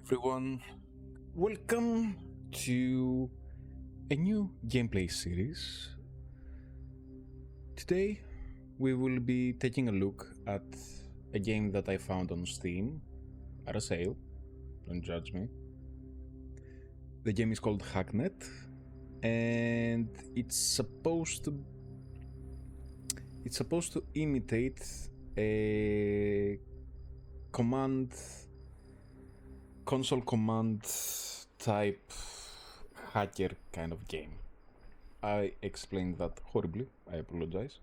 everyone, welcome to a new gameplay series. Today we will be taking a look at a game that I found on Steam at a sale, don't judge me. The game is called Hacknet and it's supposed to imitate a console command type hacker kind of game. I explained that horribly, I apologize.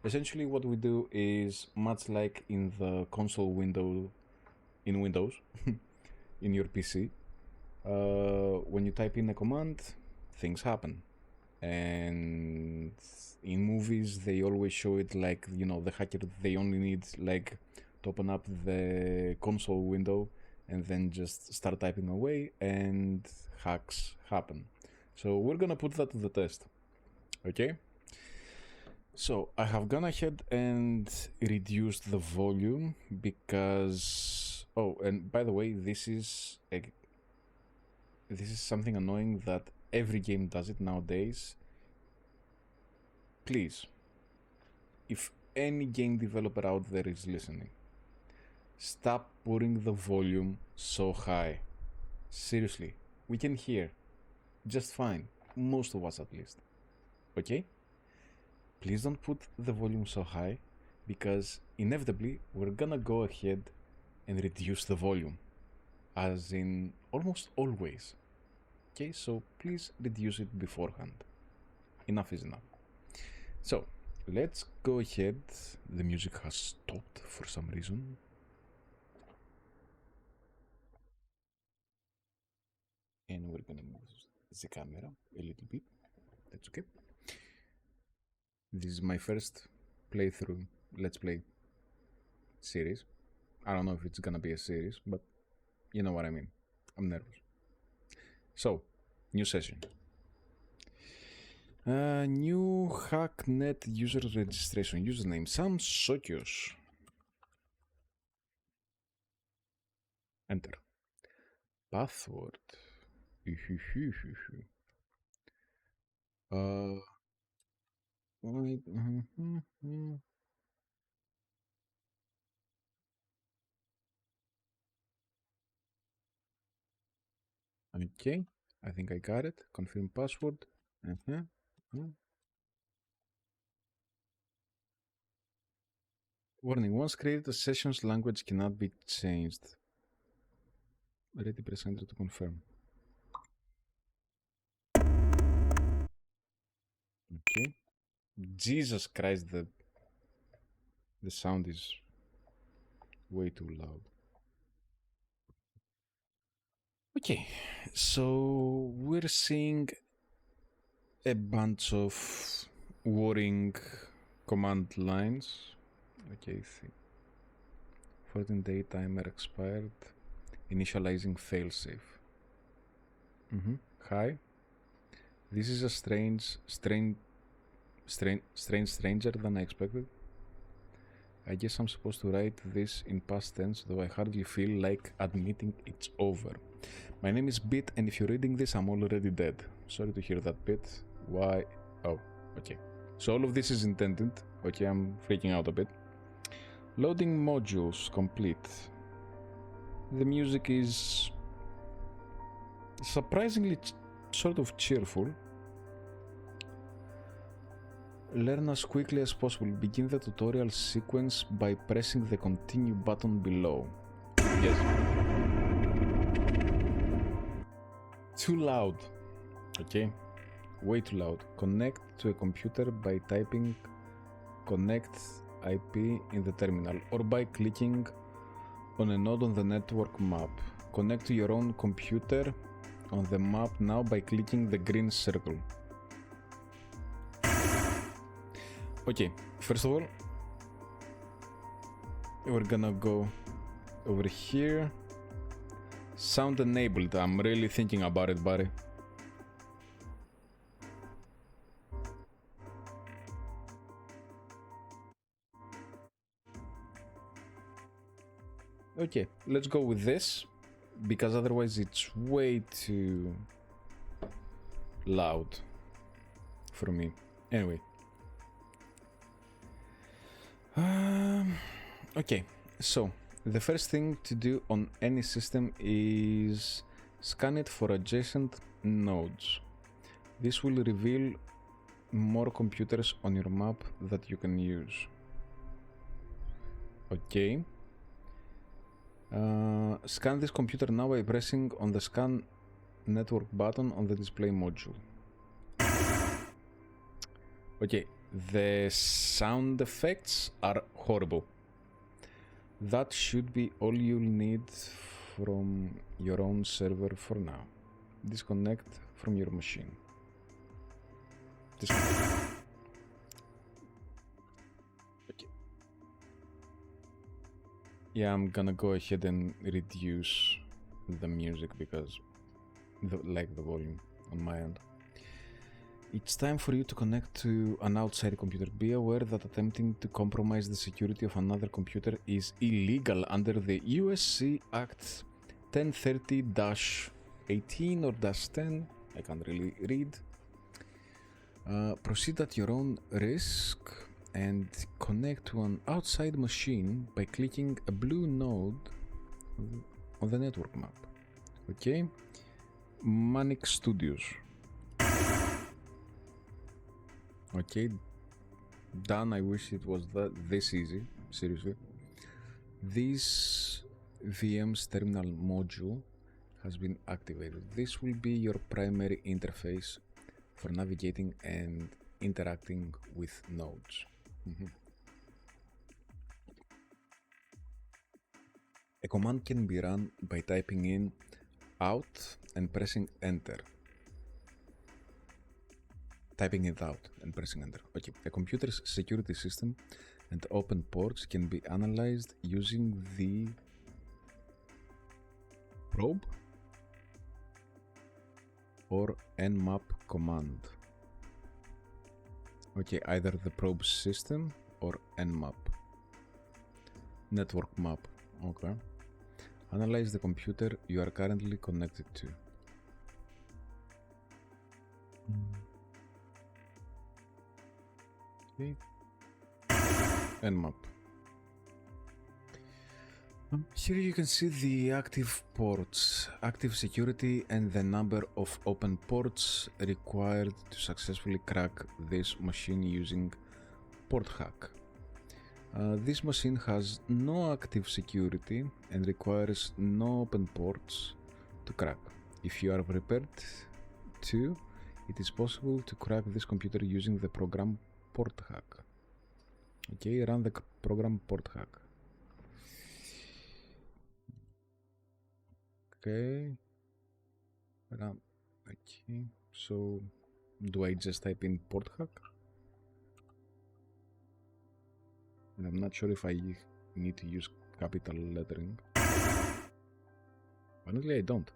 Essentially what we do is much like in the console window in Windows, in your PC, when you type in a command, things happen. And in movies they always show it like, you know, the hacker, they only need like to open up the console window and then just start typing away and hacks happen. So we're gonna put that to the test. Okay, so I have gone ahead and reduced the volume because, oh, and by the way, this is something annoying that every game does it nowadays. Please, if any game developer out there is listening, stop putting the volume so high. Seriously, we can hear just fine, most of us at least. Okay? Please don't put the volume so high, because inevitably we're gonna go ahead and reduce the volume, as in almost always. Okay, so please reduce it beforehand. Enough is enough. So let's go ahead. The music has stopped for some reason. And we're gonna move the camera a little bit. That's okay. This is my first playthrough Let's Play series. I don't know if it's gonna be a series, but you know what I mean. I'm nervous. So, new session. New Hacknet user registration. Username Samsokios. Enter. Password. Wait. Okay, I think I got it. Confirm password. Warning, once created, a session's language cannot be changed. Ready, press enter to confirm. Okay. Jesus Christ, the sound is way too loud. Okay, so we're seeing a bunch of warring command lines. Okay, 14-day timer expired. Initializing failsafe. Hi. This is a stranger than I expected. I guess I'm supposed to write this in past tense, though I hardly feel like admitting it's over. My name is Bit, and if you're reading this, I'm already dead. Sorry to hear that, Bit. Why? Oh, okay. So all of this is intended. Okay, I'm freaking out a bit. Loading modules complete. The music is surprisingly sort of cheerful. Learn as quickly as possible. Begin the tutorial sequence by pressing the continue button below. Yes. Too loud. Okay. Way too loud. Connect to a computer by typing connect IP in the terminal or by clicking on a node on the network map. Connect to your own computer on the map now by clicking the green circle. Okay, first of all, we're gonna go over here. Sound enabled. I'm really thinking about it, buddy. Okay, let's go with this. because otherwise it's way too loud for me. Anyway. Okay, so the first thing to do on any system is scan it for adjacent nodes. This will reveal more computers on your map that you can use. Okay. Scan this computer now by pressing on the scan network button on the display module. Okay, the sound effects are horrible. That should be all you'll need from your own server for now. Disconnect from your machine. Okay. Yeah, I'm gonna go ahead and reduce the music because the volume on my end. It's time for you to connect to an outside computer. Be aware that attempting to compromise the security of another computer is illegal under the USC Act 1030-18 or -10. I can't really read. Proceed at your own risk and connect to an outside machine by clicking a blue node on the network map. Okay? Manic Studios. Okay, done. I wish it was this easy, seriously. This VM's terminal module has been activated. This will be your primary interface for navigating and interacting with nodes. A command can be run by typing in out and pressing enter. Typing it out and pressing enter. Okay, a computer's security system and open ports can be analyzed using the probe or nmap command. Okay, either the probe system or nmap. Network map. Okay. Analyze the computer you are currently connected to. Okay. Nmap. Here you can see the active ports, active security, and the number of open ports required to successfully crack this machine using port hack. This machine has no active security and requires no open ports to crack. If you are prepared to, it is possible to crack this computer using the program port hack. Okay, run the program port hack. Okay. Okay, so do I just type in port hack? And I'm not sure if I need to use capital lettering. Apparently I don't.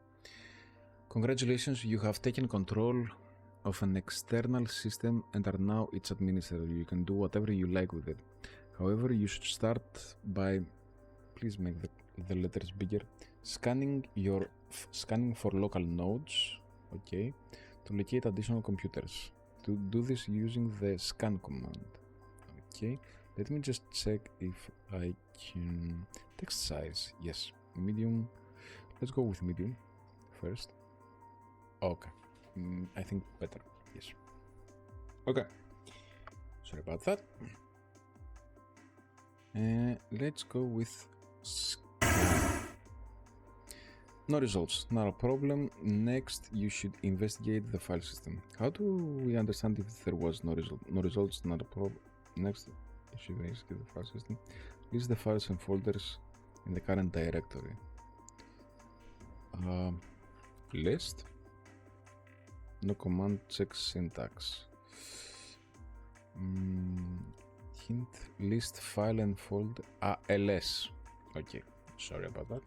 Congratulations, you have taken control of an external system and are now its administrator. You can do whatever you like with it. However, you should start by, please make the letters bigger, scanning for local nodes, okay, to locate additional computers. To do this using the scan command. Okay, let me just check if I can text size. Yes, medium. Let's go with medium first. Okay, I think better. Yes. Okay. Sorry about that. Let's go with scan. No results, not a problem. Next, you should investigate the file system. How do we understand if there was no result? No results, not a problem. Next, you should investigate the file system. List the files and folders in the current directory. List. No command, check syntax. Hint, list file and folder. ls. Okay, sorry about that.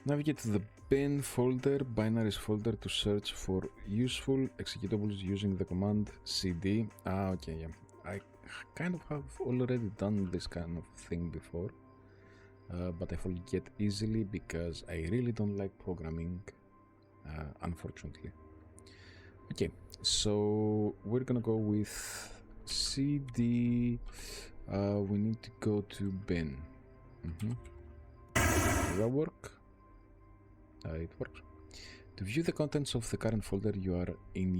Navigate to the bin folder, binaries folder to search for useful executables using the command cd. Okay, yeah. I kind of have already done this kind of thing before. but I forget easily because I really don't like programming, unfortunately. Okay, so we're gonna go with CD. We need to go to bin. Does that work? It works. To view the contents of the current folder you are in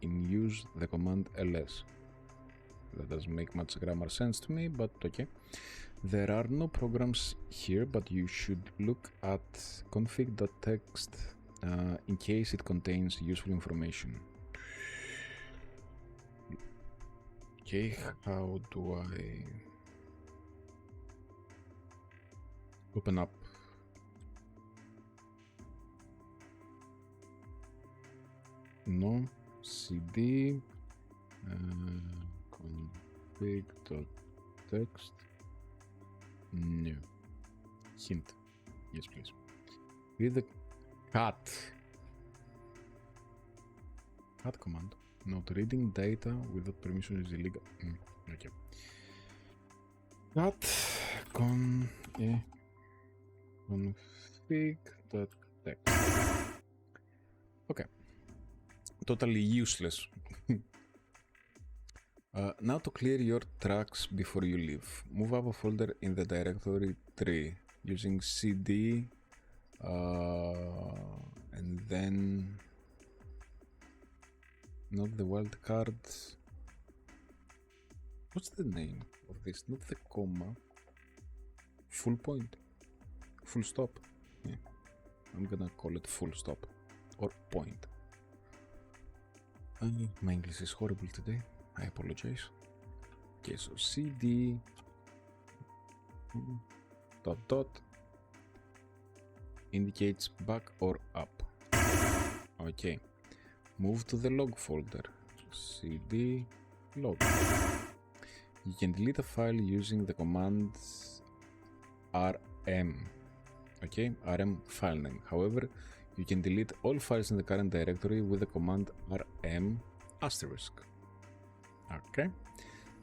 use, the command ls. That doesn't make much grammar sense to me, but okay. There are no programs here, but you should look at config.txt in case it contains useful information. Okay, how do I open up? No, cd config.txt. No. Hint. Yes, please. Read the cat command. Not reading data without permission is illegal. Okay. Cat config.txt. Okay. Totally useless. Now to clear your tracks before you leave, move up a folder in the directory tree using cd and then not the wildcard. What's the name of this? Not the comma. Full point. Full stop. Yeah. I'm gonna call it full stop or point. My English is horrible today. I apologize. Okay, so cd dot indicates back or up. Okay, move to the log folder. Cd log. You can delete a file using the command rm. Okay, rm file name. However, you can delete all files in the current directory with the command rm asterisk. Okay,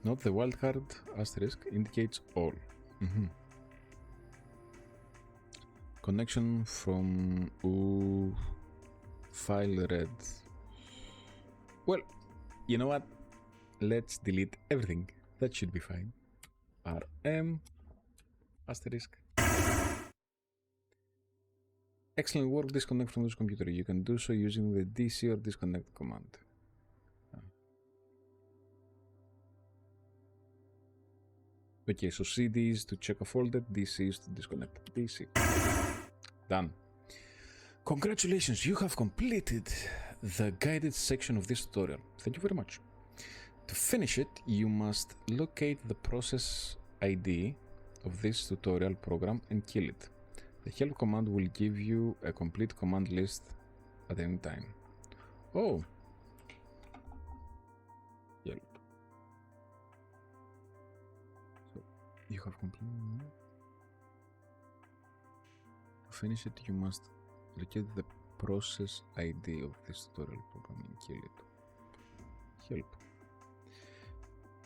not the wildcard asterisk indicates all. Connection from file read. Well, you know what? Let's delete everything. That should be fine. rm asterisk. Excellent work. Disconnect from this computer. You can do so using the dc or disconnect command. Okay, so cd is to check a folder, dc is to disconnect. dc. Done. Congratulations, you have completed the guided section of this tutorial. Thank you very much. To finish it, you must locate the process ID of this tutorial program and kill it. The help command will give you a complete command list at any time. Oh. Help. So, you have completed. To finish it, you must locate the process ID of this tutorial program and kill it. Help.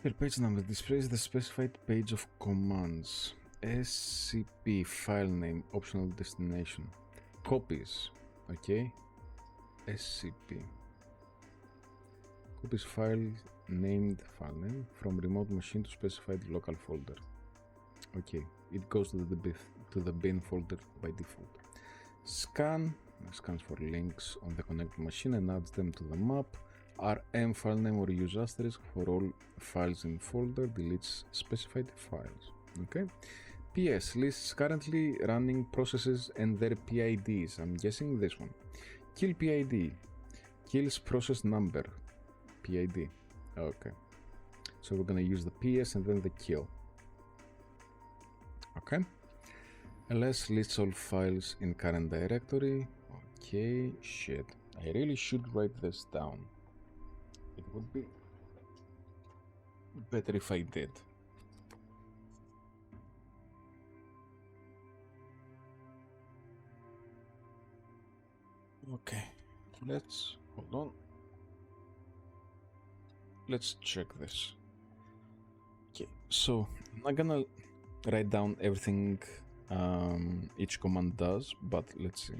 Your page number displays the specified page of commands. SCP file name, optional destination. Copies. Okay. SCP. Copies file named file name from remote machine to specified local folder. Okay. It goes to the bin folder by default. Scan. Scans for links on the connected machine and adds them to the map. rm file name or use asterisk for all files in folder, deletes specified files. Okay. PS lists currently running processes and their PIDs. I'm guessing this one. Kill PID. Kills process number. PID. Okay. So we're gonna use the PS and then the kill. Okay. ls lists all files in current directory. Okay. Shit. I really should write this down. It would be better if I did. Okay, let's hold on. Let's check this. Okay, So I'm not gonna write down everything each command does, but let's see.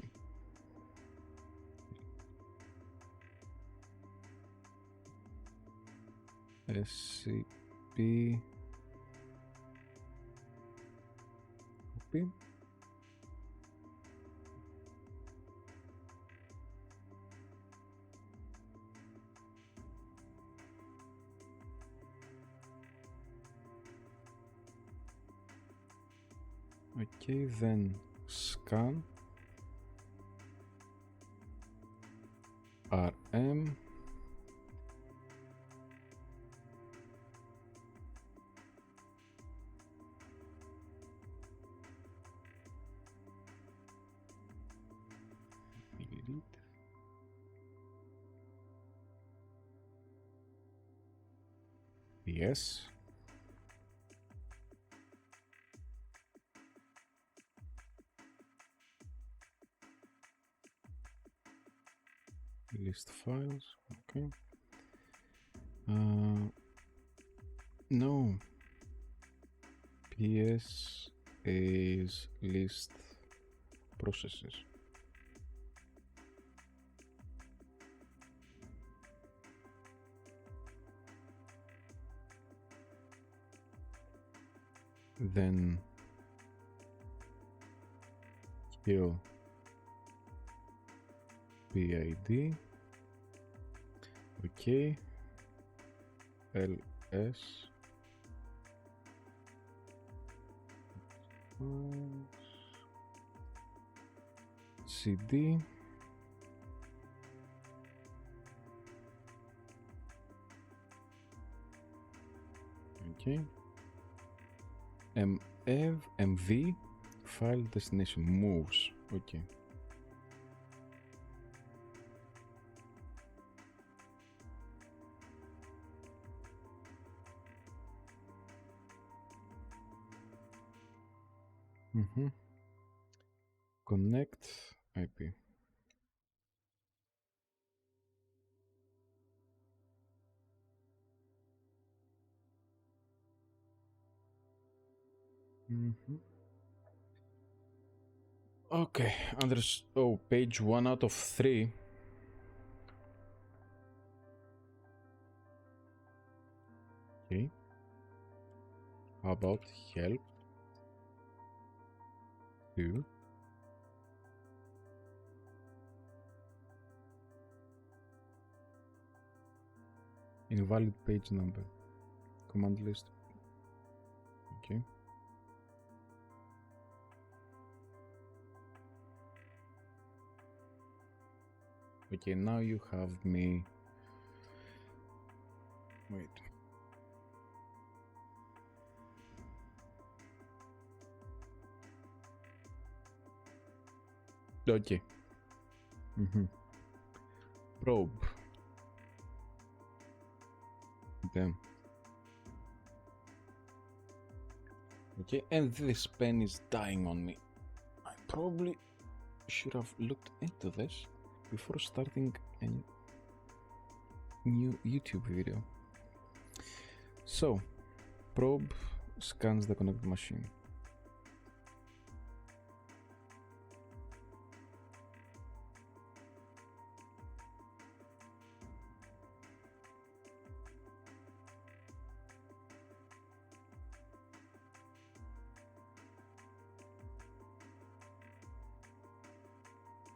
SCP copy. Okay, then scan RM. Delete. Yes. List files. Okay. No. PS is list processes. Then kill PID. Okay. LS. CD. Okay. MV file destination moves. Okay. Connect IP. Okay, oh, page 1 out of 3. Okay. How about help 2? Invalid page number. Command list. Okay. Okay, now you have me. Wait. Okay. Probe. Damn. Okay, and this pen is dying on me. I probably should have looked into this before starting a new YouTube video. So, probe scans the connected machine.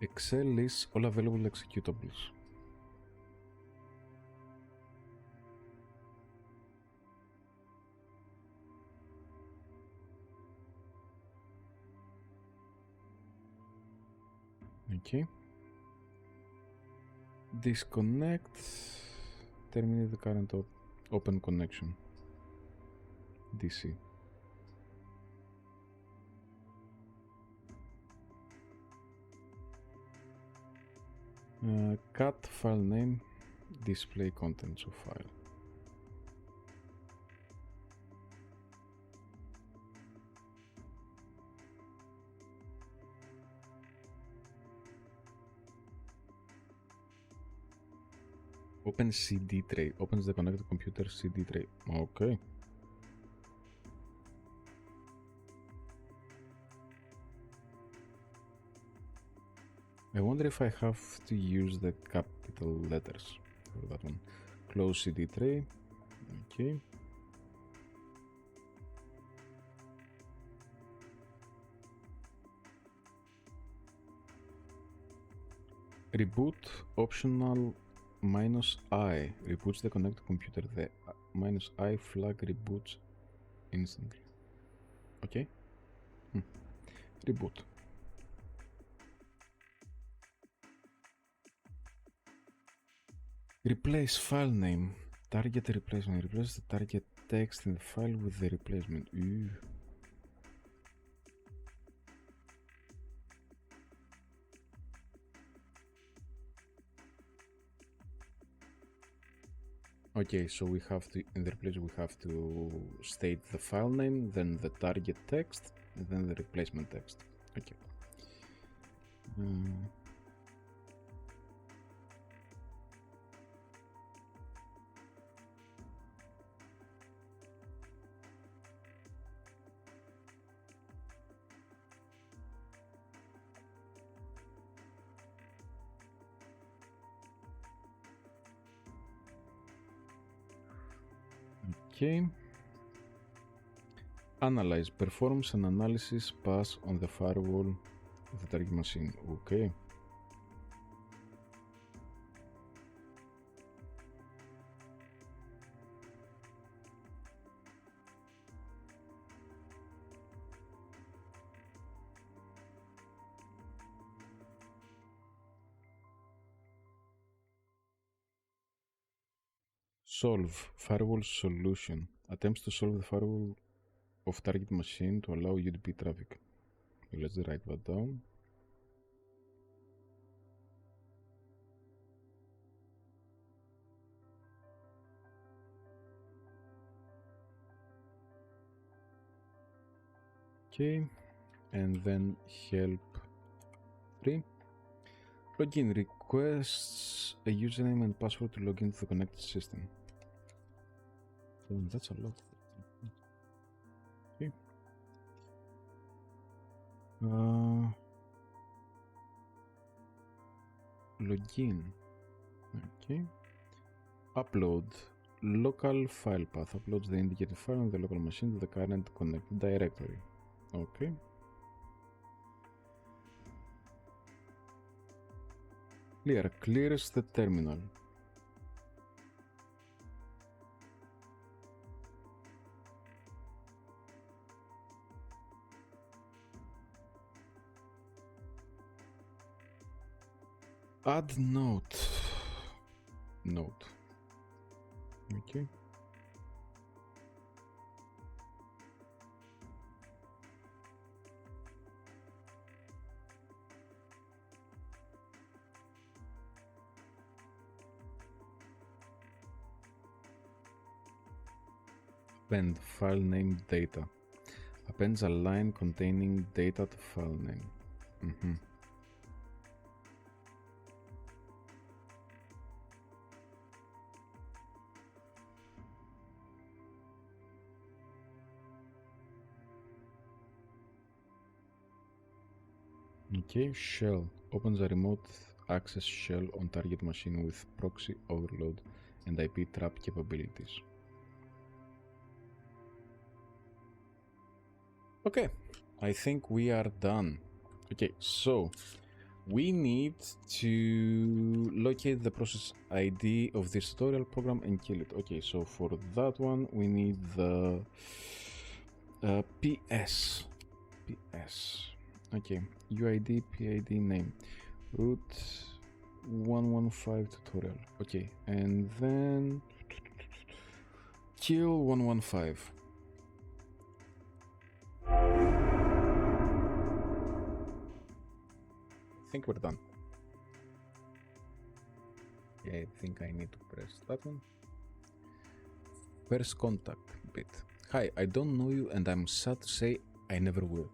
Excel lists all available executables. Okay. Disconnect. Terminate the current open connection. DC. Cut file name. Display contents of file. Open CD tray. Opens the connected computer CD tray. Okay. I wonder if I have to use the capital letters for that one. Close CD tray. Okay. Reboot optional -I reboots the connected computer. The -I flag reboots instantly. Okay. Reboot. Replace file name. Target replacement. Replace the target text in the file with the replacement. Ooh. Okay, so we have to, in the replace, we have to state the file name, then the target text, and then the replacement text. Okay. Okay. Analyze. Performs an analysis pass on the firewall of the target machine. Okay. Solve. Firewall solution. Attempts to solve the firewall of target machine to allow UDP traffic. Let's write that down. Okay, and then help 3. Login requests a username and password to log into the connected system. Oh, that's a lot. Okay. Login. Okay. Upload. Local file path uploads the indicated file on the local machine to the current connected directory. Okay. Clear. Clears the terminal. Add note. Note. Okay. Append file name data. Appends a line containing data to file name. Okay, shell opens a remote access shell on target machine with proxy overload and IP trap capabilities. Okay, I think we are done. Okay, so we need to locate the process ID of this tutorial program and kill it. Okay, so for that one we need the PS. Okay, UID, PID, name, root 115 tutorial. Okay, and then kill 115. I think we're done. Yeah, I think I need to press that one. First contact bit. Hi, I don't know you and I'm sad to say I never will.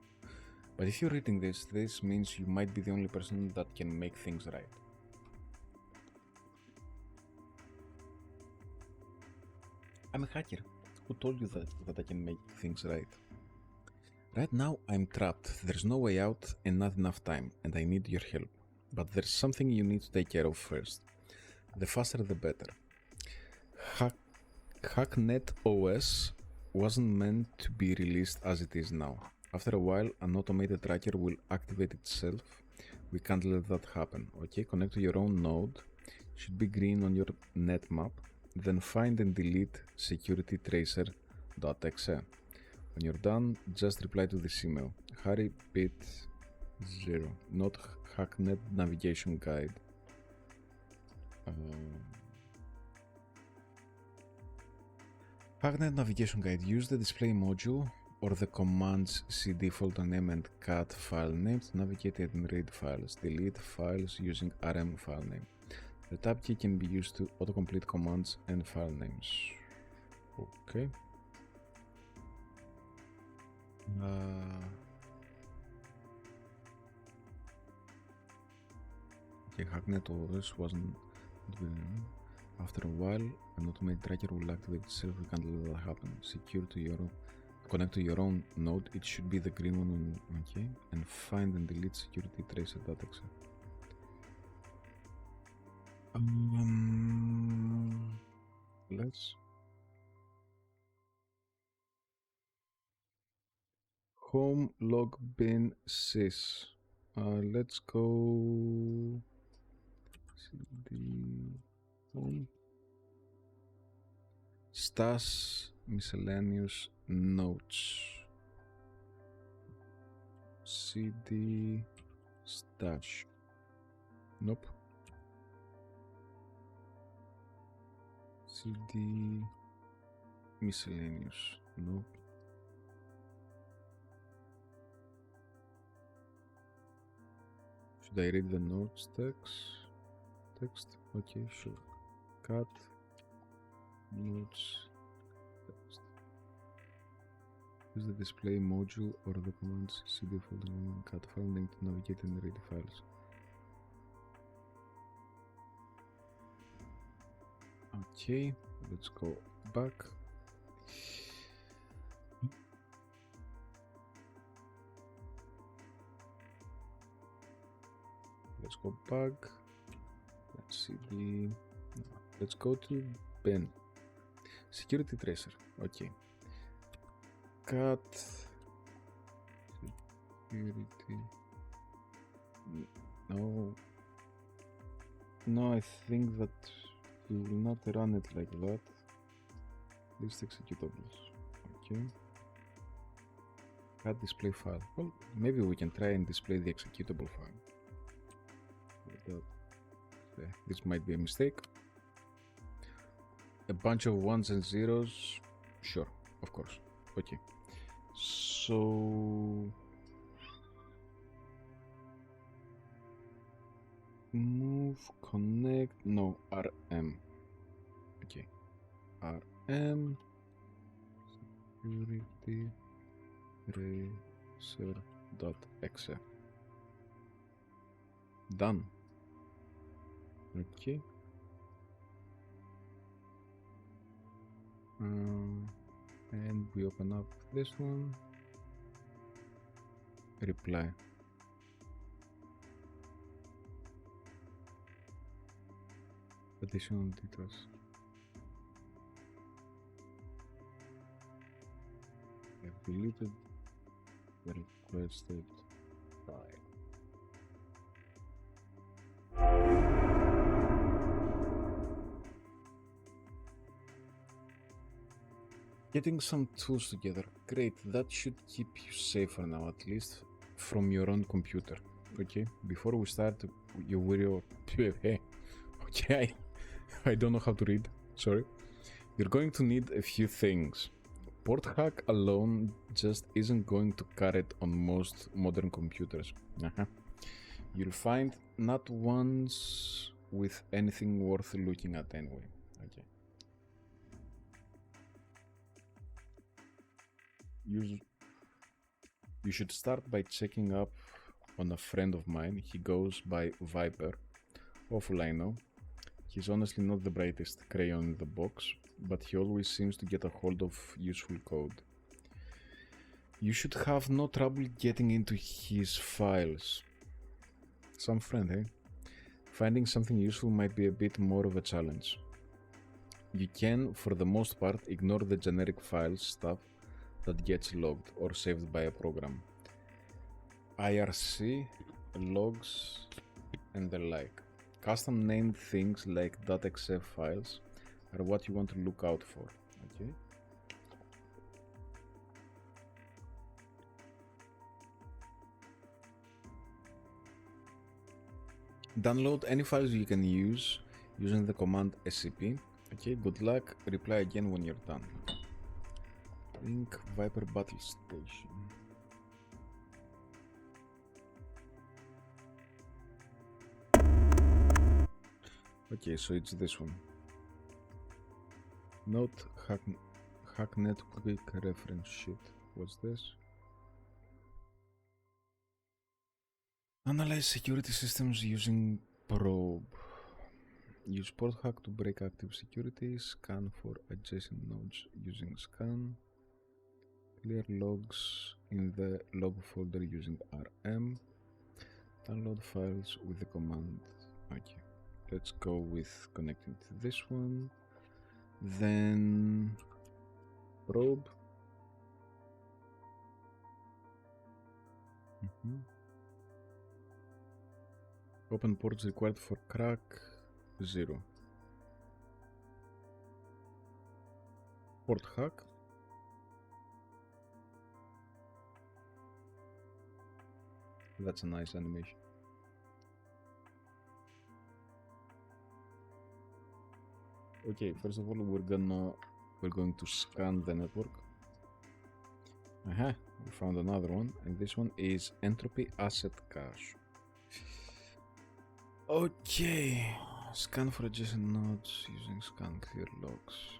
But if you're reading this, this means you might be the only person that can make things right. I'm a hacker. Who told you that I can make things right? Right now I'm trapped. There's no way out and not enough time, and I need your help. But there's something you need to take care of first. The faster the better. Hacknet OS wasn't meant to be released as it is now. After a while, an automated tracker will activate itself. We can't let that happen. Okay, connect to your own node. Should be green on your net map. Then find and delete security tracer.exe. When you're done, just reply to this email. Harry bit 0, not Hacknet navigation guide. Hacknet navigation guide. Use the display module or the commands cd folder name and cat file name to navigate and read files. Delete files using rm file name. The tab key can be used to autocomplete commands and file names. Okay. Okay, Hacknet OS wasn't good. After a while, an automated tracker will activate itself. We can't let that happen. Connect to your own node. It should be the green one. Okay, and find and delete security tracer.exe. Let's home log bin sys. Let's go cd home stash miscellaneous notes cd stash. Nope. cd miscellaneous. Nope. Should I read the notes text? Okay, sure. Cut notes text. Use the display module or the commands cd folder name and cat file name to navigate and read files. Okay, let's go back. Let's go back. Let's see let's go to bin. Security tracer. Okay. Cat security. No, I think that we will not run it like that. List executables. Okay. Cat display file. Well, maybe we can try and display the executable file. This might be a mistake. A bunch of ones and zeros. Sure, of course. Okay. So move, connect, no, RM. Okay. RM security tracer.exe. Done. Okay. And we open up this one. Reply. Additional details. I've deleted the requested file. Getting some tools together, great, that should keep you safe for now, at least from your own computer. Okay, before we start, you will... Okay, I don't know how to read, sorry. You're going to need a few things. Port hack alone just isn't going to cut it on most modern computers. You'll find not ones with anything worth looking at anyway. Okay. You should start by checking up on a friend of mine. He goes by Viper. Awful, I know. He's honestly not the brightest crayon in the box, but he always seems to get a hold of useful code. You should have no trouble getting into his files. Some friend, eh? Finding something useful might be a bit more of a challenge. You can, for the most part, ignore the generic file stuff that gets logged or saved by a program. IRC, logs, and the like. Custom named things like .exe files are what you want to look out for. Okay. Download any files you can use using the command scp. Okay, good luck. Reply again when you're done. Link Viper Battle Station. Okay, so it's this one. Note Hacknet quick reference sheet. What's this? Analyze security systems using probe. Use port hack to break active security. Scan for adjacent nodes using scan. Clear logs in the log folder using rm. Download files with the command. Okay, let's go with connecting to this one. Then probe. Open ports required for crack 0. Port hack. That's a nice animation. Okay, first of all, we're going to scan the network. We found another one, and this one is entropy asset cache. Okay, scan for adjacent nodes using scan clear logs.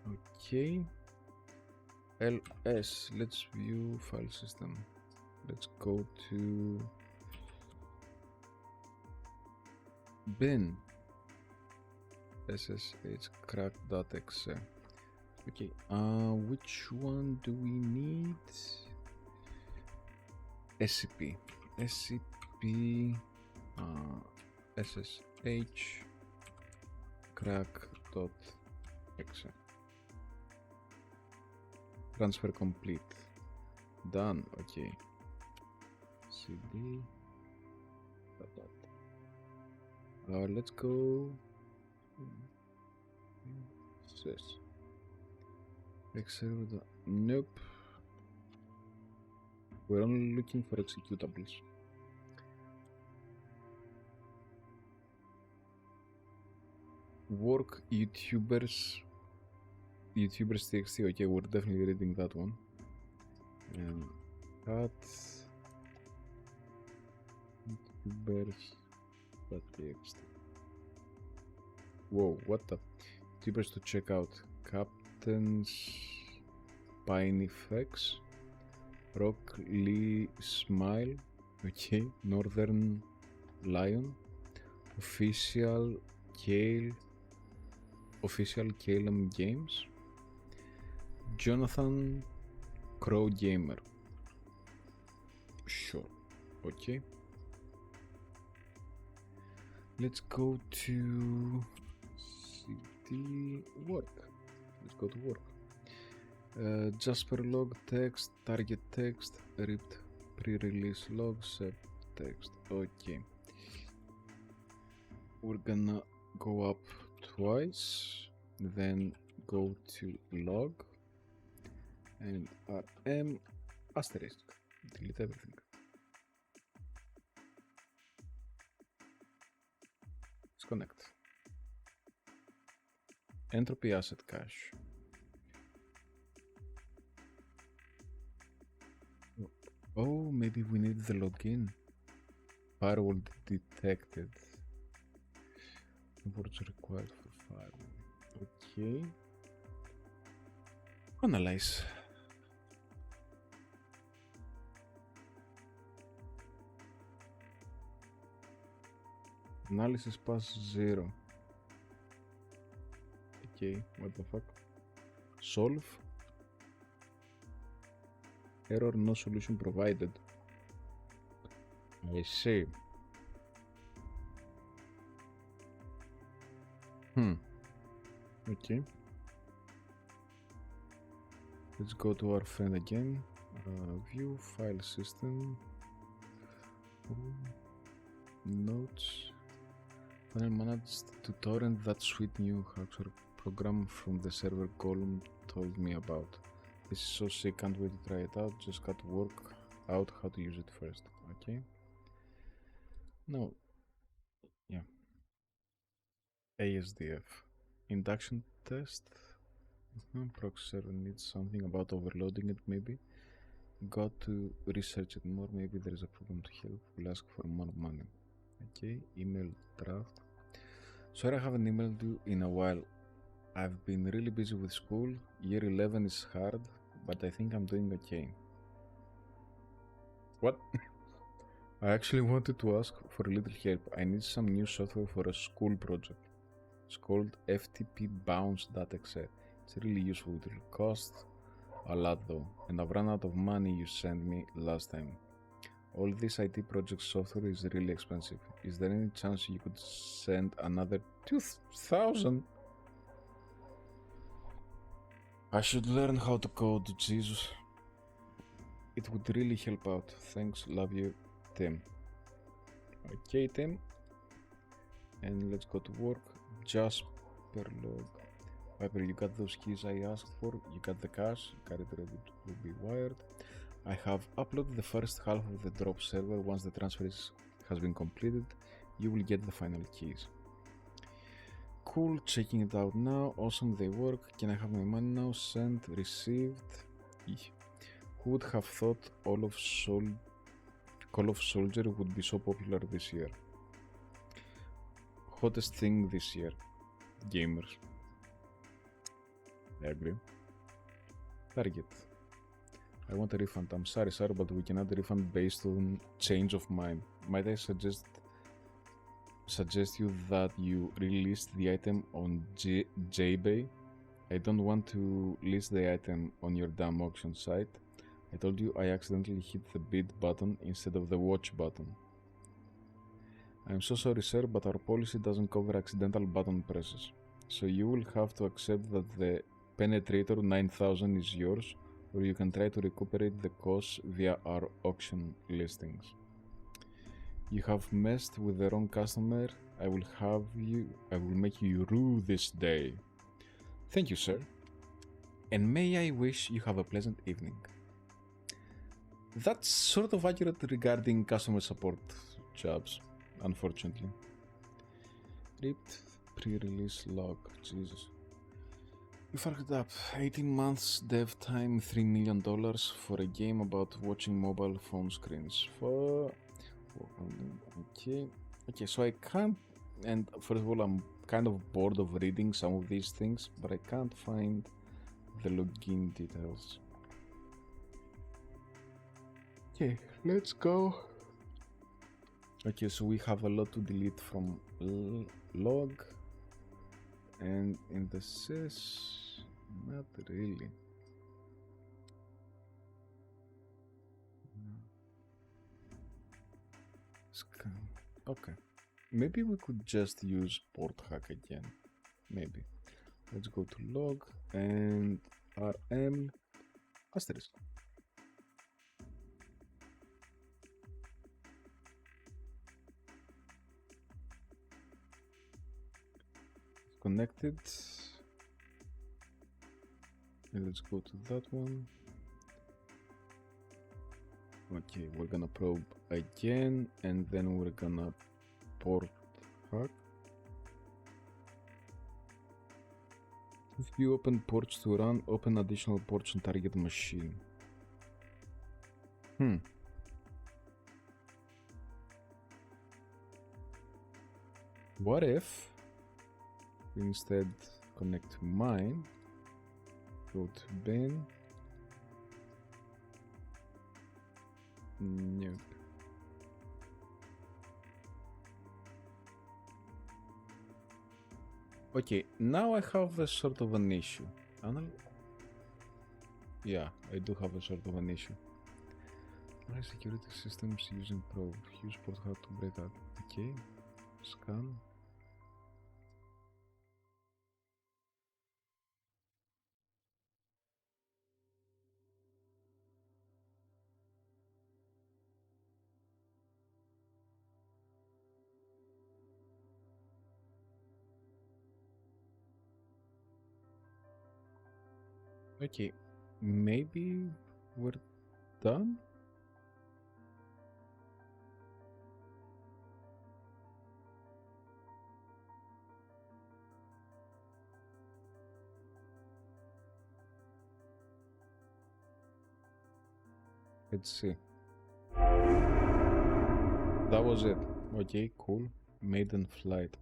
Okay, ls, let's view file system. Let's go to bin ssh crack.exe. Okay, which one do we need? scp ssh crack.exe. Transfer complete. Done. Okay. cd. Let's go. This. Nope. We're only looking for executables. Work YouTubers txt. Okay, we're definitely reading that one. And cut YouTubers.txt. Whoa, what the? YouTubers to check out. Captain's Pinefex, Rock Lee Smile, okay, Northern Lion, Official Calum Games, Jonathan Crow Gamer. Sure, okay. Let's go to cd work. Let's go to work. Jasper log text, target text, ripped pre-release log, set text. Okay. We're gonna go up twice, then go to log and rm asterisk. Delete everything. Let's connect. Entropy asset cache. Oh, maybe we need the login. Firewall detected. Words required for firewall. Okay. Analyze. Analysis pass 0. Okay, what the fuck? Solve. Error, no solution provided. I see. Okay. Let's go to our friend again. View file system. Notes. Panel managed to torrent that sweet new hardware program from the server column told me about. This is so sick, can't wait to try it out. Just got to work out how to use it first. Okay. No. Yeah. ASDF. Induction test. Proxy server needs something about overloading it, maybe. Got to research it more. Maybe there is a problem to help. We'll ask for more money. Okay. Email draft. Sorry I haven't emailed you in a while. I've been really busy with school. Year 11 is hard, but I think I'm doing okay. What? I actually wanted to ask for a little help. I need some new software for a school project. It's called FTP Bounce.exe. It's really useful. It will cost a lot though, and I've run out of money you sent me last time. All this IT project software is really expensive. Is there any chance you could send another 2,000? I should learn how to code, Jesus. It would really help out. Thanks, love you, Tim. Okay, Tim. And let's go to work. Jasper log. Viper, you got those keys I asked for. You got the cash. Got it ready to be wired. I have uploaded the first half of the drop server. Once the transfer has been completed, you will get the final keys. Cool, checking it out now. Awesome, they work. Can I have my money now? Sent, received. Who would have thought Call of Soldier would be so popular this year? Hottest thing this year. Gamers. I agree. Target. I want a refund. I'm sorry, sir, but we cannot refund based on change of mind. Might I suggest you that you relist the item on JBay? I don't want to list the item on your damn auction site. I told you I accidentally hit the bid button instead of the watch button. I'm so sorry, sir, but our policy doesn't cover accidental button presses. So you will have to accept that the Penetrator 9000 is yours, or you can try to recuperate the costs via our auction listings. You have messed with the wrong customer. I will make you rue this day. Thank you, sir. And may I wish you have a pleasant evening. That's sort of accurate regarding customer support jobs, unfortunately. Ripped pre-release log. Jesus. You fucked up. 18 months dev time, $3 million for a game about watching mobile phone screens. Okay, so I can't, and first of all, I'm kind of bored of reading some of these things, but I can't find the login details. Okay, let's go. Okay, so we have a lot to delete from log, and in the sys, not really. Okay, maybe we could just use port hack again. Maybe. Let's go to log and rm asterisk. Connected. And let's go to that one. Okay, we're gonna probe again, and then we're gonna port hack. If you open ports to run, open additional ports on target machine. What if we instead connect to mine, go to bin. Nope. Okay, now I have a sort of an issue. Yeah, I do have a sort of an issue. My security systems using probe. Use port how to break out. Okay, scan. Okay, maybe we're done? Let's see. That was it. Okay, cool. Maiden flight.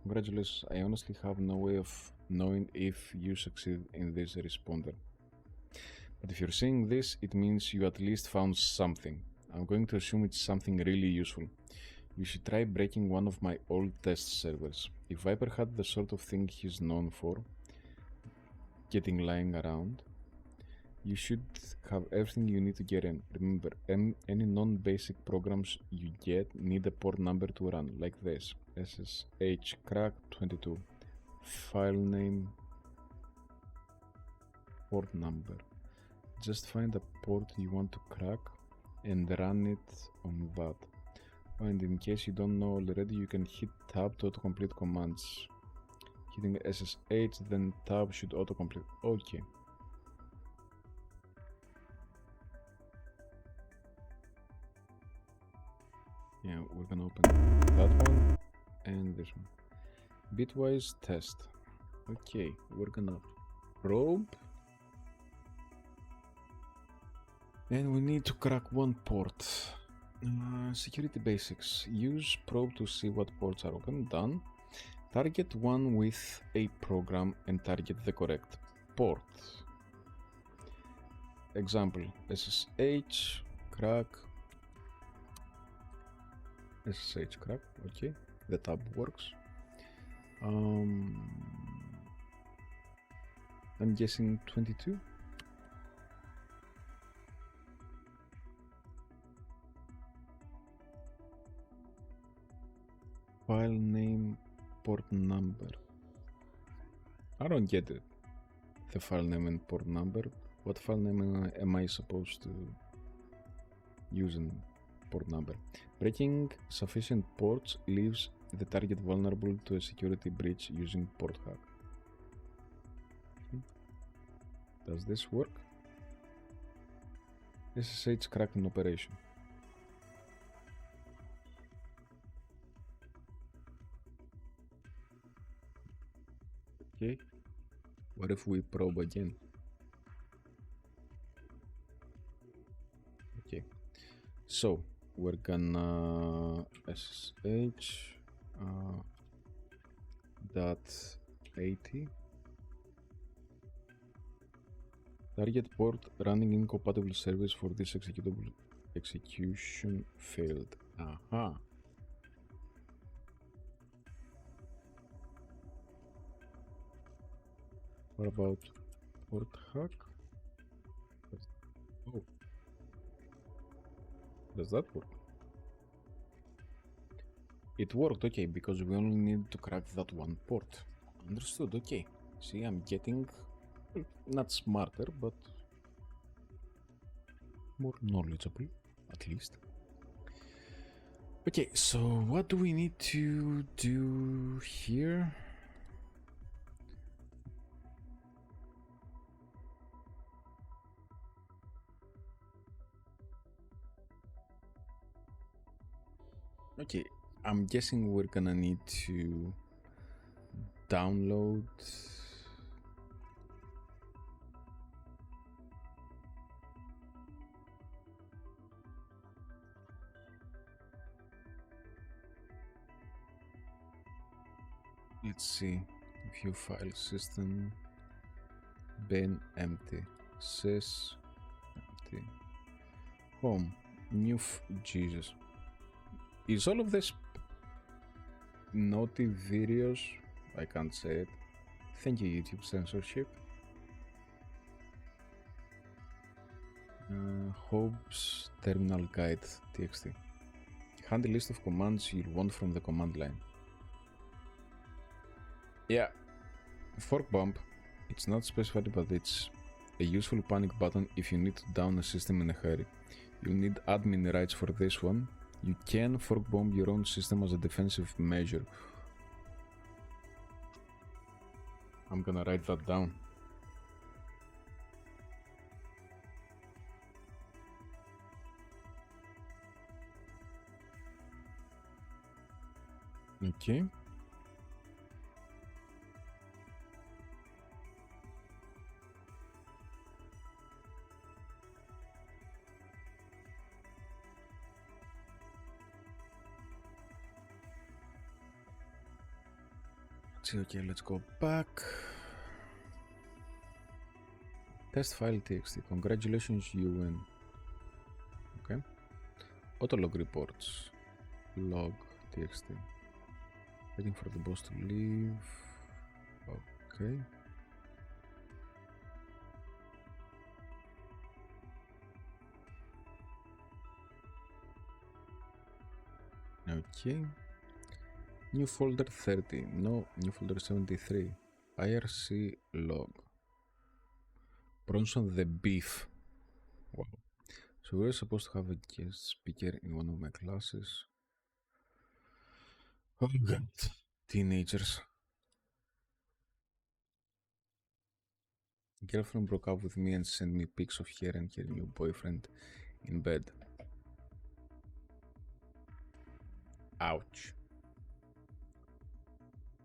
Congratulations. I honestly have no way of knowing if you succeed in this responder. But if you're seeing this, it means you at least found something. I'm going to assume it's something really useful. You should try breaking one of my old test servers. If Viper had the sort of thing he's known for, getting lying around, you should have everything you need to get in. Remember, any non-basic programs you get need a port number to run, like this. SSH crack 22. File name, port number. Just find a port you want to crack and run it on that. And in case you don't know already, you can hit tab to autocomplete commands. Hitting SSH, then tab should autocomplete. Okay. Yeah, we're gonna open that one and this one. Bitwise test. Okay, we're gonna probe. And we need to crack one port. Security basics. Use probe to see what ports are open. Done. Target one with a program and target the correct port. Example, SSH crack. SSH crack, okay. The tab works. I'm guessing 22. File name, port number. I don't get it. The file name and port number. What file name am I supposed to use in port number? Breaking sufficient ports leaves the target vulnerable to a security breach using port hack. Does this work? SSH crack in operation. Okay, what if we probe again? Okay, so we're gonna SSH dot 80 target port running incompatible service for this executable execution failed. Aha. What about port hack? Oh, does that work? It worked, okay, because we only need to crack that one port. Understood, okay. See, I'm getting not smarter, but more knowledgeable, at least. Okay, so what do we need to do here? Okay, I'm guessing we're gonna need to download let's see, view file system bin empty sys empty home new Jesus. Is all of this naughty videos? I can't say it. Thank you, YouTube censorship. Hobbes terminal guide txt. Hand a list of commands you'll want from the command line. Yeah, fork bump. It's not specified, but it's a useful panic button if you need to down a system in a hurry. You'll need admin rights for this one. You can fork bomb your own system as a defensive measure. I'm gonna write that down. Okay. Okay, let's go back. Test file txt. Congratulations, you win. Okay. Autolog reports. Log txt. Waiting for the boss to leave. Okay. Okay. New folder 30. No, new folder 73. IRC log. Bronson the beef. Wow. So we're supposed to have a guest speaker in one of my classes. Oh god. Teenagers. Girlfriend broke up with me and sent me pics of her and her new boyfriend in bed. Ouch.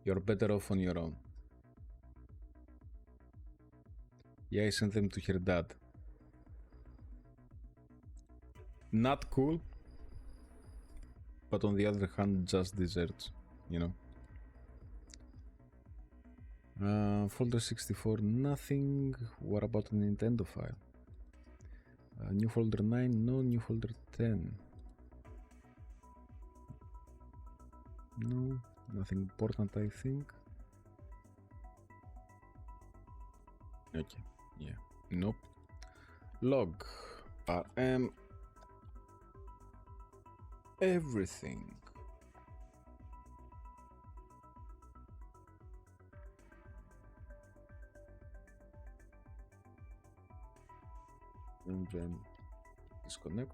You're better off on your own. Yeah, I sent them to her dad. Not cool, but on the other hand, just desserts, you know. Folder 64, nothing. What about the Nintendo file? New folder 9, no. New folder 10. No, nothing important, I think. Okay, yeah, nope. Log, RM, everything. And then disconnect.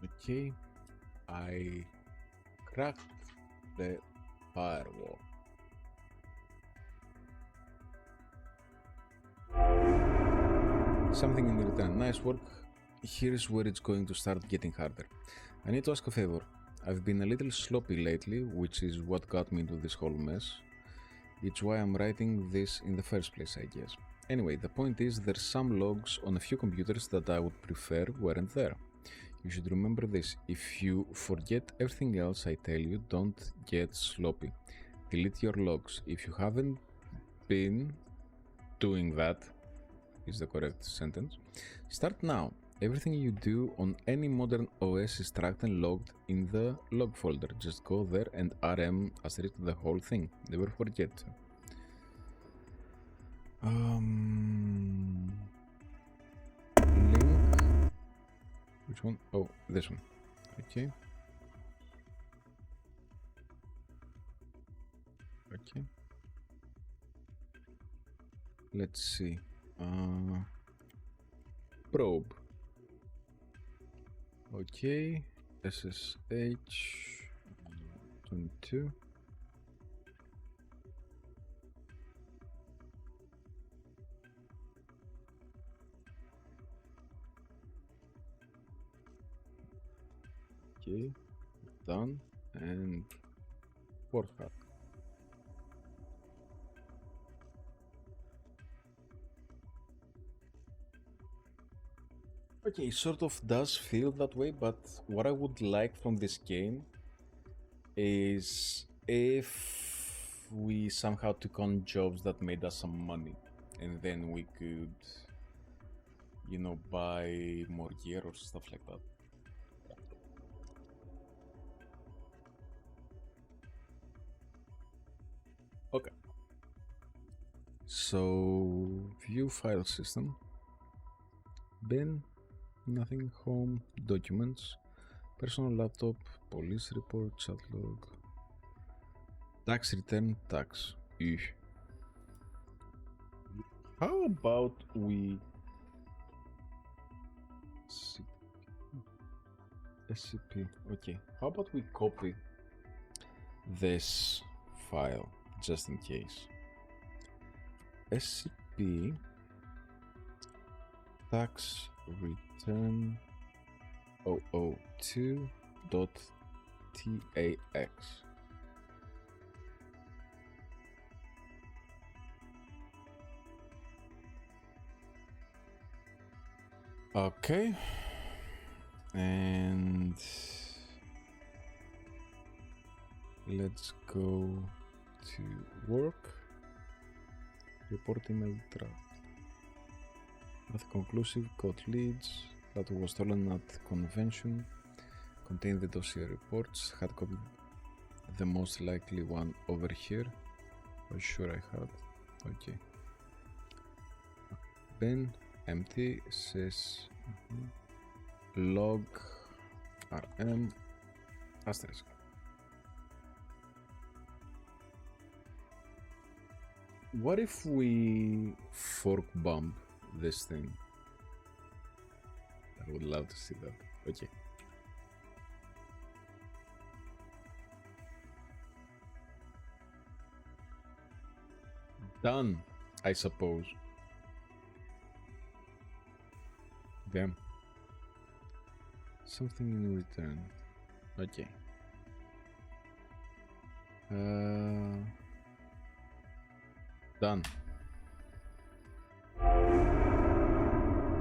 Okay, I cracked the firewall. Something in return. Nice work. Here's where it's going to start getting harder. I need to ask a favor. I've been a little sloppy lately, which is what got me into this whole mess. It's why I'm writing this in the first place, I guess. Anyway, the point is there's some logs on a few computers that I would prefer weren't there. You should remember this. If you forget everything else I tell you, don't get sloppy. Delete your logs. If you haven't been doing that, is the correct sentence. Start now. Everything you do on any modern OS is tracked and logged in the log folder. Just go there and rm asterisk the whole thing. Never forget. Link. Which one? Oh, this one. Okay. Okay. Let's see. Probe. Okay. SSH 22. Okay. Done. And port hack. Okay, sort of does feel that way, but what I would like from this game is if we somehow took on jobs that made us some money and then we could, you know, buy more gear or stuff like that. Okay. So, view file system. Bin, nothing, home, documents, personal laptop, police report, chat log, tax return, tax. Eesh. How about we SCP? Okay. How about we copy this file just in case? SCP be tax return 002.tax. Okay, and let's go to work. Report email draft. Not conclusive, code leads, that was stolen at convention, contained the dossier reports, had copied the most likely one over here. For sure I had. Okay. Bin empty sys log rm asterisk. What if we fork bump this thing? I would love to see that. Okay. Done, I suppose. Damn. Something in return. Okay. Done.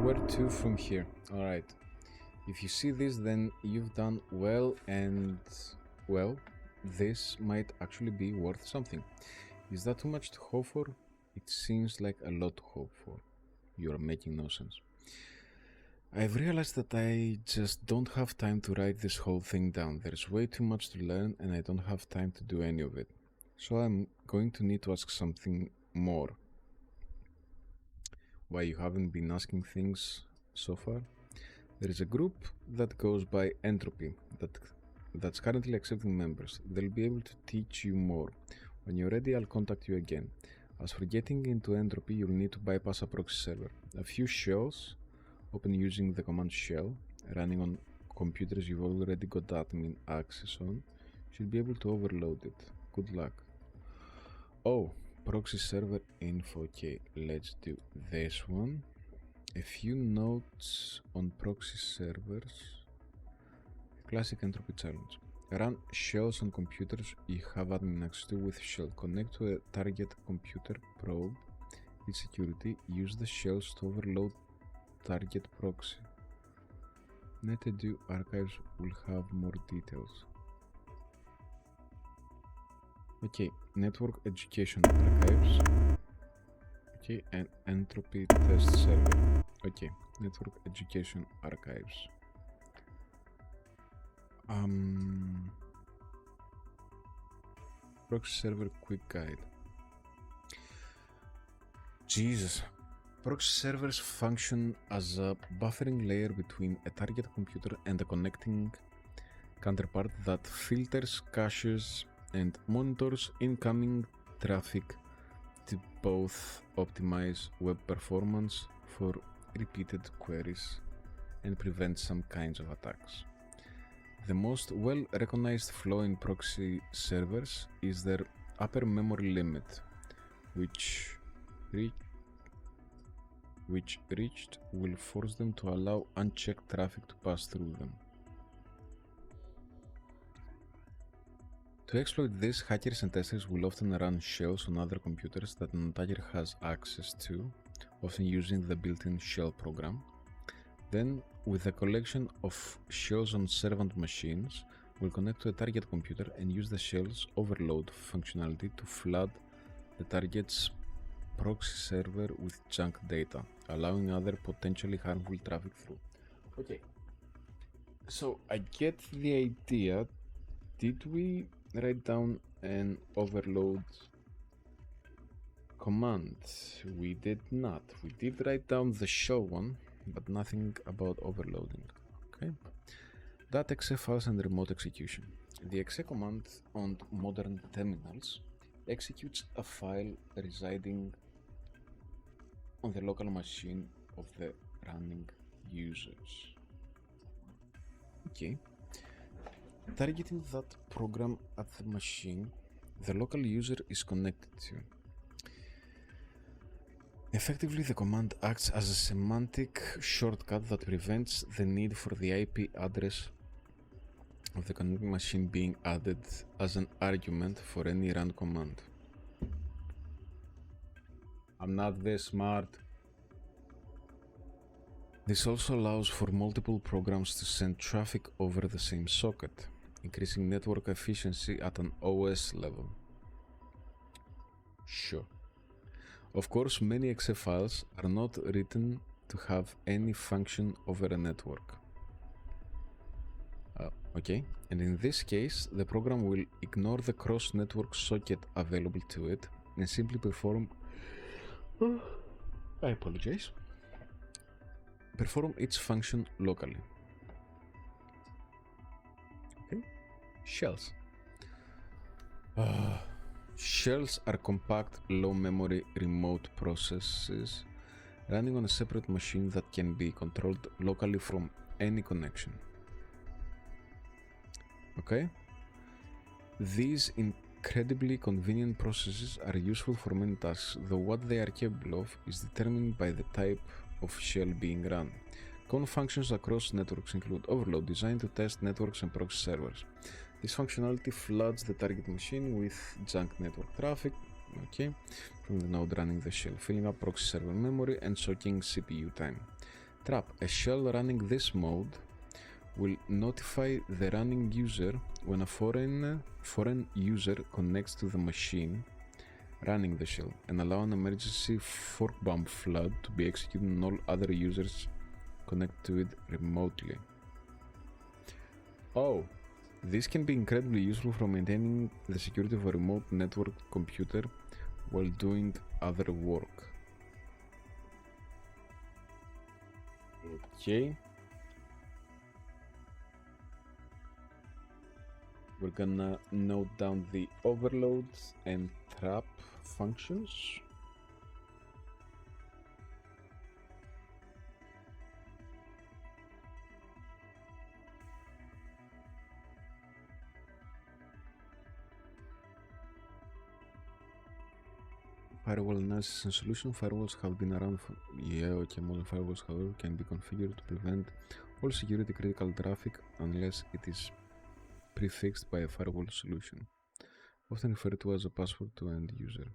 Where to from here? Alright. If you see this, then you've done well, and well, this might actually be worth something. Is that too much to hope for? It seems like a lot to hope for. You're making no sense. I've realized that I just don't have time to write this whole thing down. There's way too much to learn and I don't have time to do any of it. So I'm going to need to ask something more. Why you haven't been asking things so far? There is a group that goes by Entropy that's currently accepting members. They'll be able to teach you more. When you're ready, I'll contact you again. As for getting into Entropy, you'll need to bypass a proxy server. A few shells open using the command shell, running on computers you've already got admin access on, should be able to overload it. Good luck. Oh, proxy server info. Okay, let's do this one. A few notes on proxy servers. Classic Entropy challenge. Run shells on computers you have admin access to with shell. Connect to a target computer probe with security. Use the shells to overload target proxy. NetEdu archives will have more details. Okay, network education archives. Okay, and entropy test server. Okay, network education archives. Proxy server quick guide. Jesus. Proxy servers function as a buffering layer between a target computer and a connecting counterpart that filters, caches, and monitors incoming traffic to both optimize web performance for repeated queries and prevent some kinds of attacks. The most well-recognized flaw in proxy servers is their upper memory limit, which reached will force them to allow unchecked traffic to pass through them. To exploit this, hackers and testers will often run shells on other computers that an attacker has access to, often using the built-in shell program. Then, with a collection of shells on servant machines, will connect to a target computer and use the shell's overload functionality to flood the target's proxy server with junk data, allowing other potentially harmful traffic through. Okay, so I get the idea. Did we write down an overload command? We did not. We did write down the shell one, but nothing about overloading. Okay. That exe files and remote execution. The exe command on modern terminals executes a file residing on the local machine of the running users. Okay. Targeting that program at the machine the local user is connected to. Effectively, the command acts as a semantic shortcut that prevents the need for the IP address of the connecting machine being added as an argument for any run command. I'm not this smart. This also allows for multiple programs to send traffic over the same socket, increasing network efficiency at an OS level. Sure. Of course, many exe files are not written to have any function over a network. Okay, and in this case, the program will ignore the cross-network socket available to it and simply perform... I apologize. Perform its function locally. Okay, shells. Shells are compact, low-memory remote processes running on a separate machine that can be controlled locally from any connection. Okay? These incredibly convenient processes are useful for many tasks, though what they are capable of is determined by the type of shell being run. Common functions across networks include overload, designed to test networks and proxy servers. This functionality floods the target machine with junk network traffic, okay, from the node running the shell, filling up proxy server memory and soaking CPU time. Trap: a shell running this mode will notify the running user when a foreign user connects to the machine running the shell and allow an emergency fork bump flood to be executed on all other users connected to it remotely. Oh, this can be incredibly useful for maintaining the security of a remote network computer while doing other work. Okay. We're gonna note down the overloads and trap functions. Firewall analysis and solution. Firewalls have been around for... modern firewalls, however, can be configured to prevent all security critical traffic unless it is prefixed by a firewall solution, often referred to as a password to end user,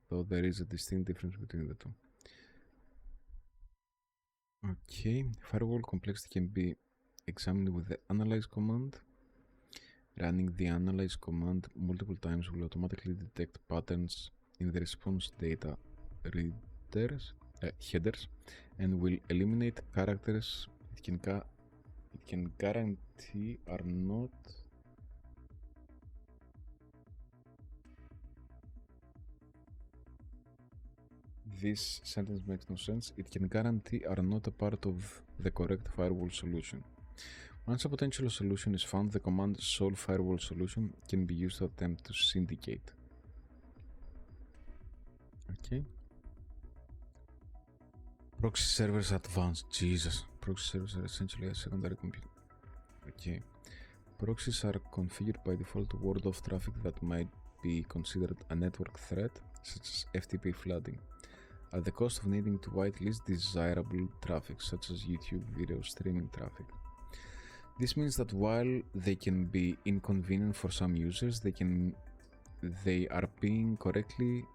though there is a distinct difference between the two. Okay, firewall complexity can be examined with the analyze command. Running the analyze command multiple times will automatically detect patterns in the response data headers and will eliminate characters it can guarantee are not This sentence makes no sense. It can guarantee are not a part of the correct firewall solution. Once a potential solution is found, the command solve firewall solution can be used to attempt to syndicate. Okay. Proxy servers advanced. Jesus. Proxy servers are essentially a secondary computer. Okay. Proxies are configured by default to ward off traffic that might be considered a network threat, such as FTP flooding, at the cost of needing to whitelist desirable traffic, such as YouTube video streaming traffic. This means that while they can be inconvenient for some users, they are being correctly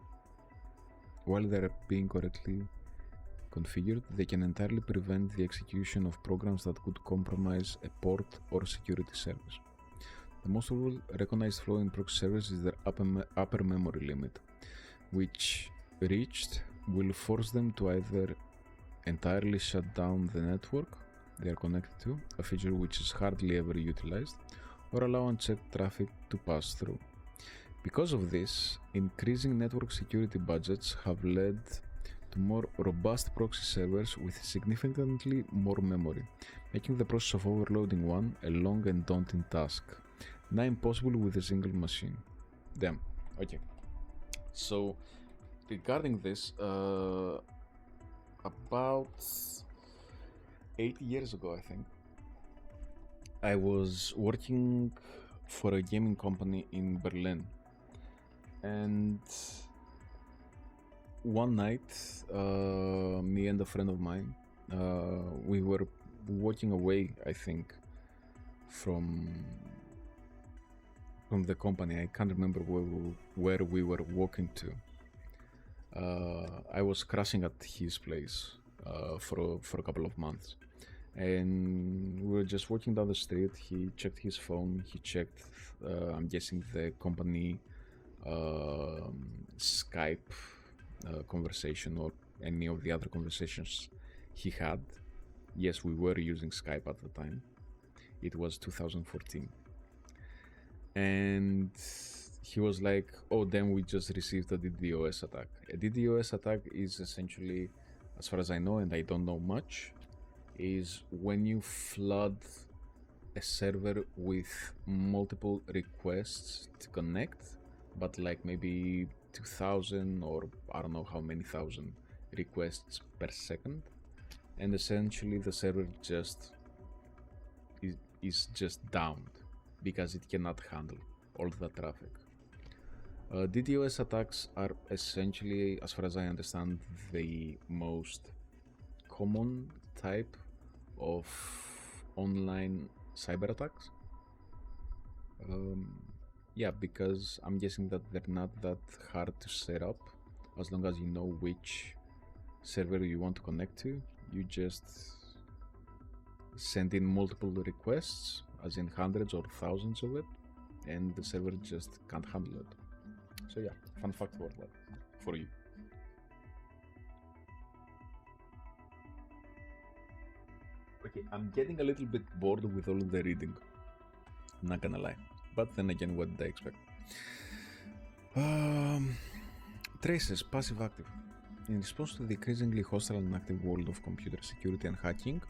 configured, they can entirely prevent the execution of programs that could compromise a port or security service. The most recognized flaw in proxy servers is their upper memory limit, which reached will force them to either entirely shut down the network they are connected to, a feature which is hardly ever utilized, or allow unchecked traffic to pass through. Because of this, increasing network security budgets have led to more robust proxy servers with significantly more memory, making the process of overloading one a long and daunting task, now impossible with a single machine. Damn. Okay. So, regarding this, about 8 years ago, I think, I was working for a gaming company in Berlin, and one night, me and a friend of mine, we were walking away, I think, from the company. I can't remember where we were walking to. I was crashing at his place for a couple of months, and we were just walking down the street. He checked his phone. He checked, I'm guessing, the company Skype conversation or any of the other conversations he had. Yes, we were using Skype at the time. It was 2014. And he was like, oh, then we just received a DDoS attack. A DDoS attack is essentially, as far as I know, and I don't know much, is when you flood a server with multiple requests to connect, but like maybe 2,000 or I don't know how many thousand requests per second, and essentially the server just is just downed because it cannot handle all the traffic. DDoS attacks are essentially, as far as I understand, the most common type of online cyber attacks. Yeah, because I'm guessing that they're not that hard to set up. As long as you know which server you want to connect to, you just send in multiple requests, as in hundreds or thousands of it, and the server just can't handle it. So yeah, fun fact for you. Okay, I'm getting a little bit bored with all the reading, not gonna lie. But then again, what did I expect? Traces, passive active. In response to the increasingly hostile and active world of computer security and hacking,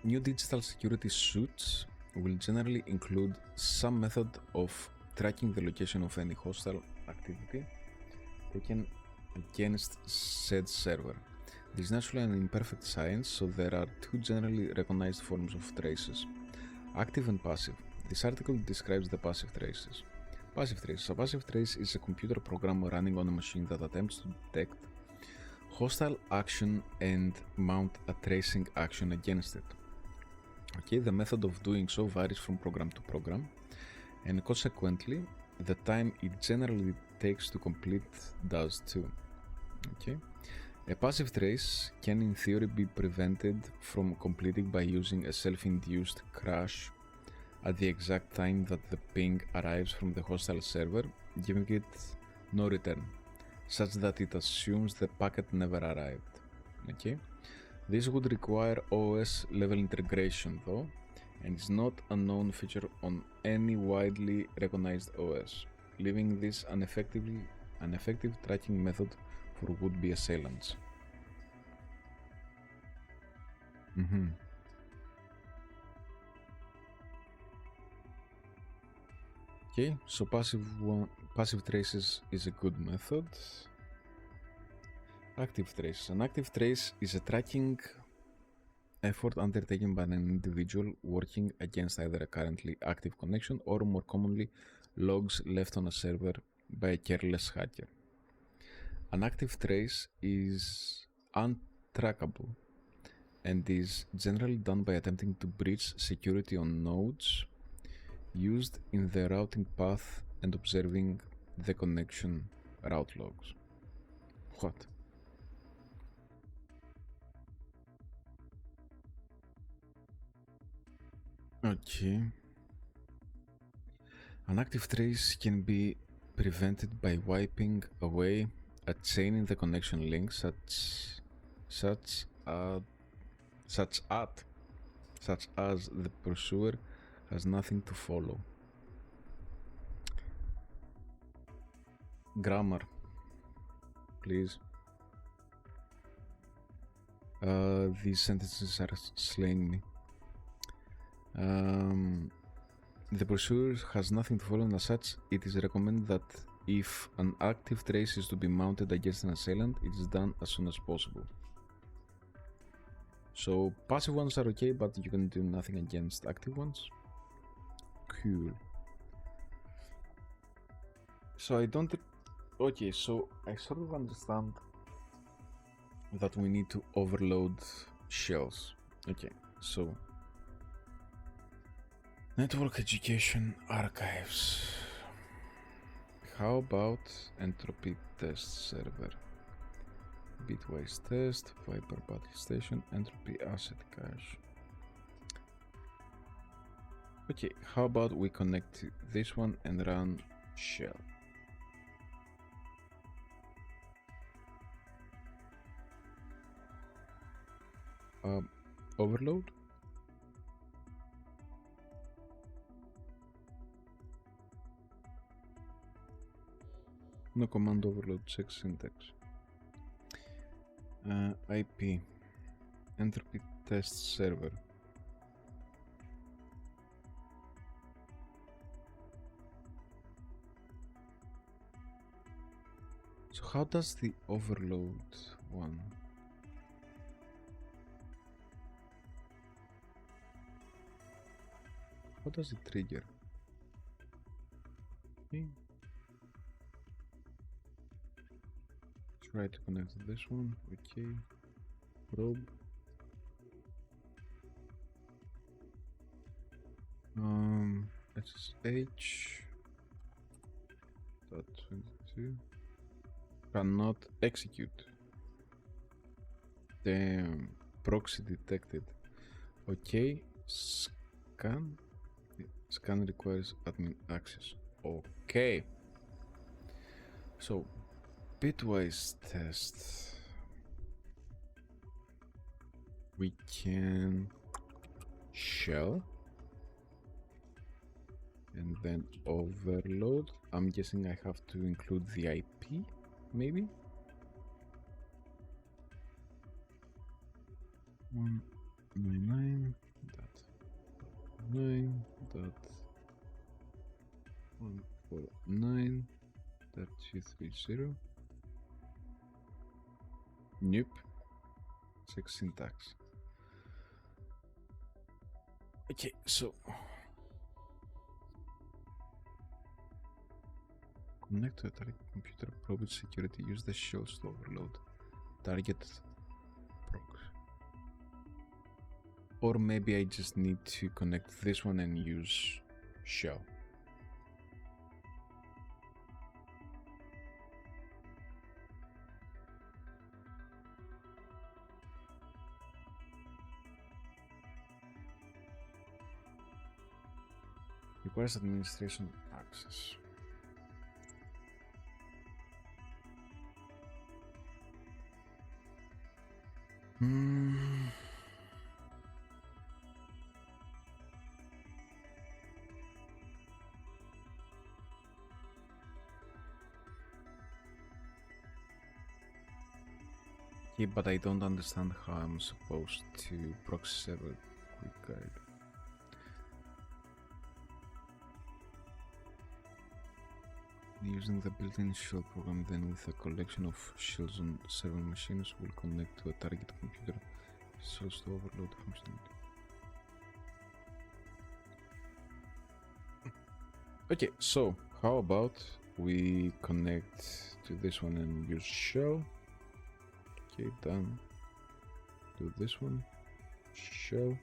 new digital security suits will generally include some method of tracking the location of any hostile activity taken against said server. This is naturally an imperfect science, so there are two generally recognized forms of traces: active and passive. This article describes the passive traces. Passive traces. A passive trace is a computer program running on a machine that attempts to detect hostile action and mount a tracing action against it. Okay, the method of doing so varies from program to program, and consequently, the time it generally takes to complete does too. Okay. A passive trace can in theory be prevented from completing by using a self-induced crash at the exact time that the ping arrives from the hostile server, giving it no return, such that it assumes the packet never arrived. Okay? This would require OS level integration though, and is not a known feature on any widely recognized OS, leaving this an effective tracking method for would-be assailants. Okay, so passive traces is a good method. Active trace. An active trace is a tracking effort undertaken by an individual working against either a currently active connection or, more commonly, logs left on a server by a careless hacker. An active trace is untrackable and is generally done by attempting to breach security on nodes used in the routing path and observing the connection route logs. What? Okay. An active trace can be prevented by wiping away a chain in the connection link such as the pursuer has nothing to follow. Grammar, please. These sentences are slaying me. The pursuer has nothing to follow, and as such, it is recommended that if an active trace is to be mounted against an assailant, it is done as soon as possible. So passive ones are okay, but you can do nothing against active ones. Cool. So I don't Okay, so I sort of understand that we need to overload shells. Okay, so network education archives. How about entropy test server? Bitwise test, Viper battle station, entropy asset cache. Okay, how about we connect to this one and run shell? Overload? No command overload, check syntax. IP, entropy test server. So how does the overload one? How does it trigger? Okay. Try to connect to this one. Okay. Probe. SSH. .22. Cannot execute. Damn. Proxy detected. Okay. Scan. Scan requires admin access. Okay. So, bitwise test. We can shell and then overload. I'm guessing I have to include the IP, maybe? 199.149.230. Nope. Check syntax. Okay, so connect to a target computer, probe its security, use the shells to overload target proc. Or maybe I just need to connect this one and use shell. Requires administration access. Yeah, but I don't understand how I'm supposed to proxy server quick guide. Using the built-in shell program, then with a collection of shells on several machines, will connect to a target computer. Shells to overload functionality. Okay, so how about we connect to this one and use shell? Okay, done. Do this one. Shell.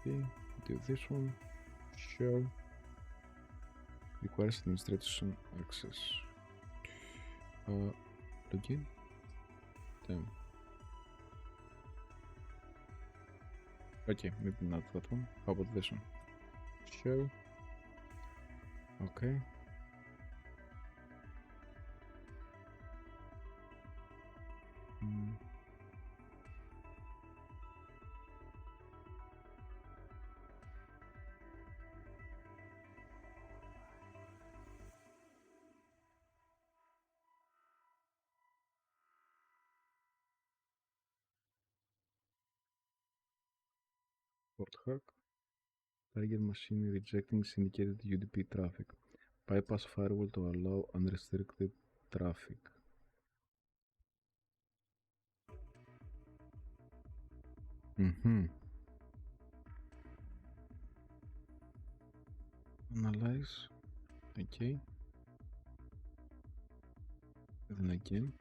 Okay, do this one. Shell. Requires administration access. Login. Damn. Okay, maybe not that one. How about this one? Shell. Okay. Port hack. Target machine rejecting syndicated UDP traffic. Bypass firewall to allow unrestricted traffic. Analyze. Okay. Then again.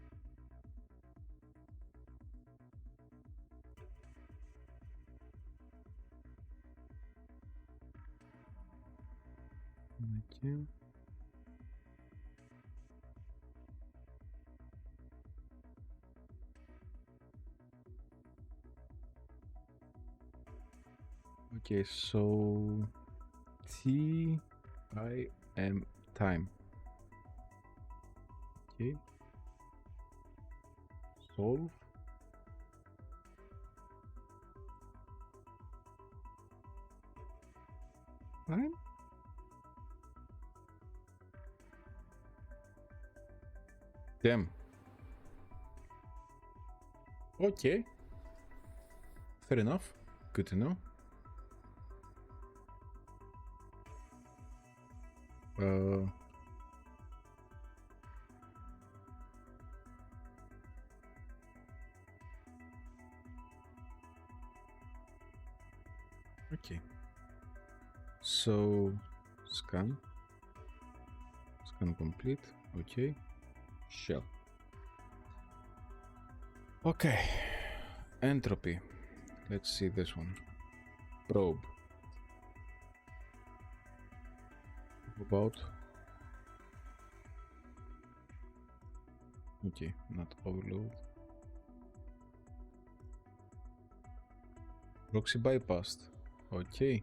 And again. Okay, so T I M time. Okay. Solve. Time. Damn. Okay. Fair enough. Good to know. Okay. So scan complete. Okay. Shell. Okay. Entropy. Let's see this one. Probe. About. Okay, not overload. Proxy bypassed. Okay.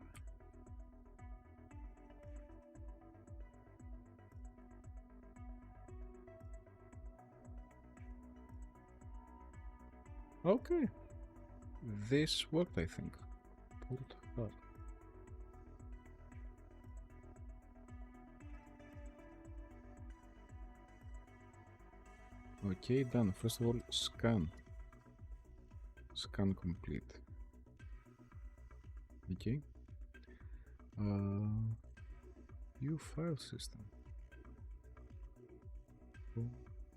Okay. This worked, I think. Port hard. Okay, done. First of all, scan. Scan complete. Okay. View file system.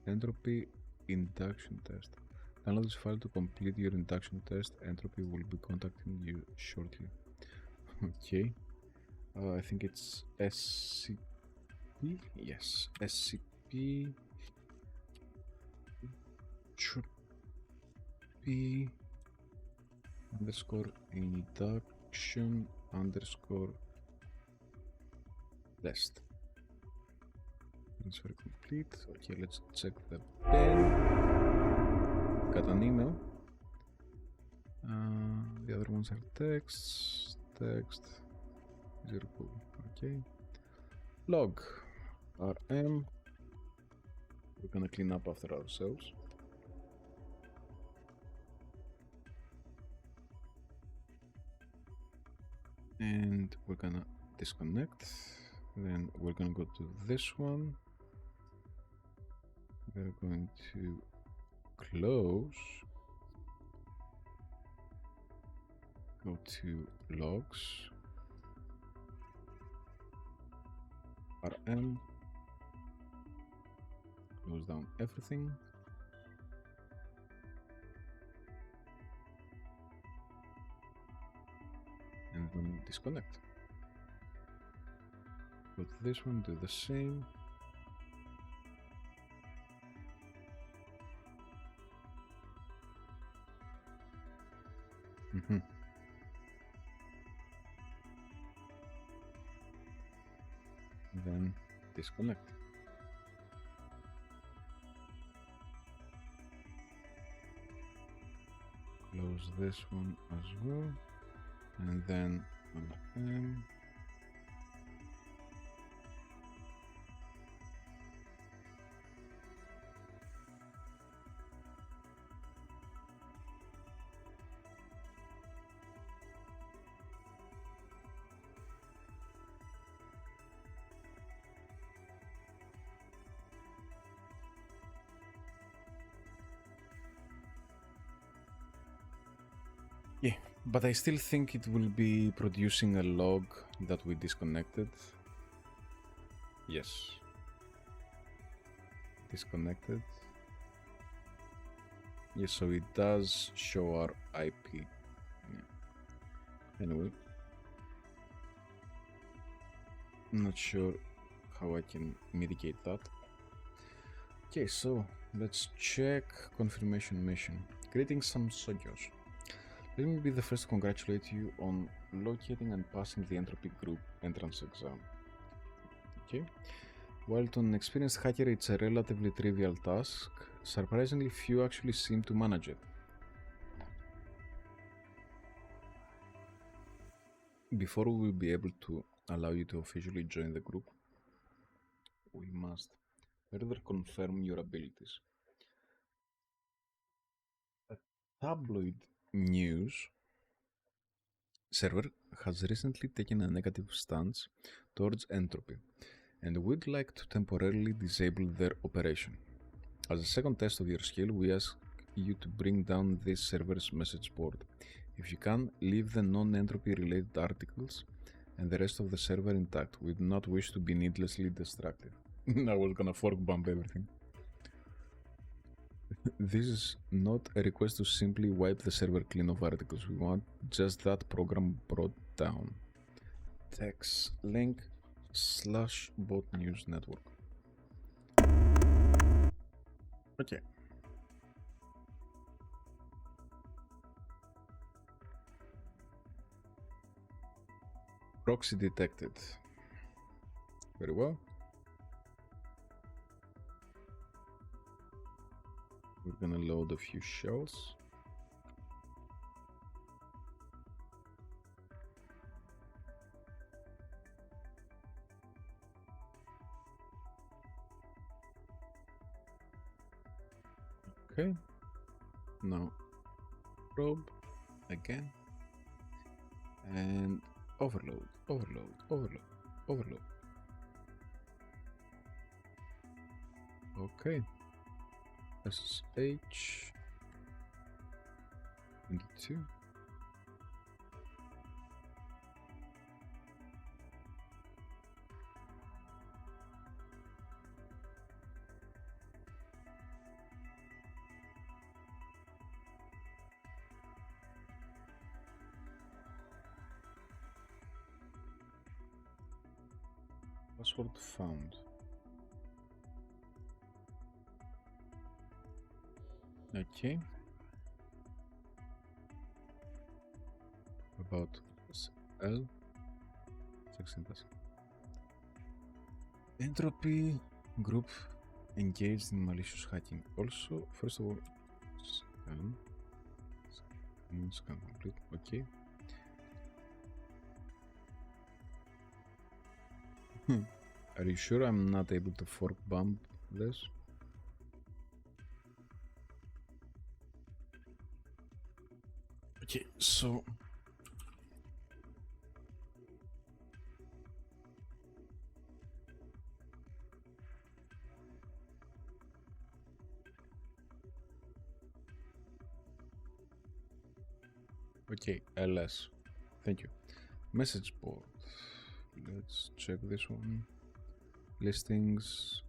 Entropy induction test. Download this file to complete your induction test. Entropy will be contacting you shortly. Okay. I think it's SCP. Yes, SCP. Should be underscore induction underscore test. Transfer complete. Okay, let's check the pen. Got an email. The other ones are texts. Text. Zero cool. Okay. Log. RM. We're gonna clean up after ourselves. And we're gonna disconnect. Then we're gonna go to this one. We're going to close. Go to logs. RM. Close down everything. And then disconnect. Go to this one, do the same. Then disconnect. Close this one as well. And then yeah, but I still think it will be producing a log that we disconnected. Yes. Disconnected. Yes, so it does show our IP. Yeah. Anyway. I'm not sure how I can mitigate that. Okay, so let's check confirmation mission. Greetings, Samsokios. Let me be the first to congratulate you on locating and passing the entropy group entrance exam. Okay. While to an experienced hacker it's a relatively trivial task, surprisingly few actually seem to manage it. Before we will be able to allow you to officially join the group, we must further confirm your abilities. A tabloid news server has recently taken a negative stance towards entropy and would like to temporarily disable their operation. As a second test of your skill, we ask you to bring down this server's message board. If you can, leave the non-entropy related articles and the rest of the server intact. We do not wish to be needlessly destructive. I was gonna fork bump everything. This is not a request to simply wipe the server clean of articles. We want just that program brought down. Text link / bot news network. Okay. Proxy detected. Very well. We're gonna load a few shells. Okay. Now probe again. And overload, overload, overload, overload. Okay. SSH 22. Password found. Okay. About L 16%. Entropy group engaged in malicious hacking. Also, first of all, scan complete. Okay. Are you sure I'm not able to fork bump this? Okay, so okay, LS. Thank you. Message board. Let's check this one. Listings.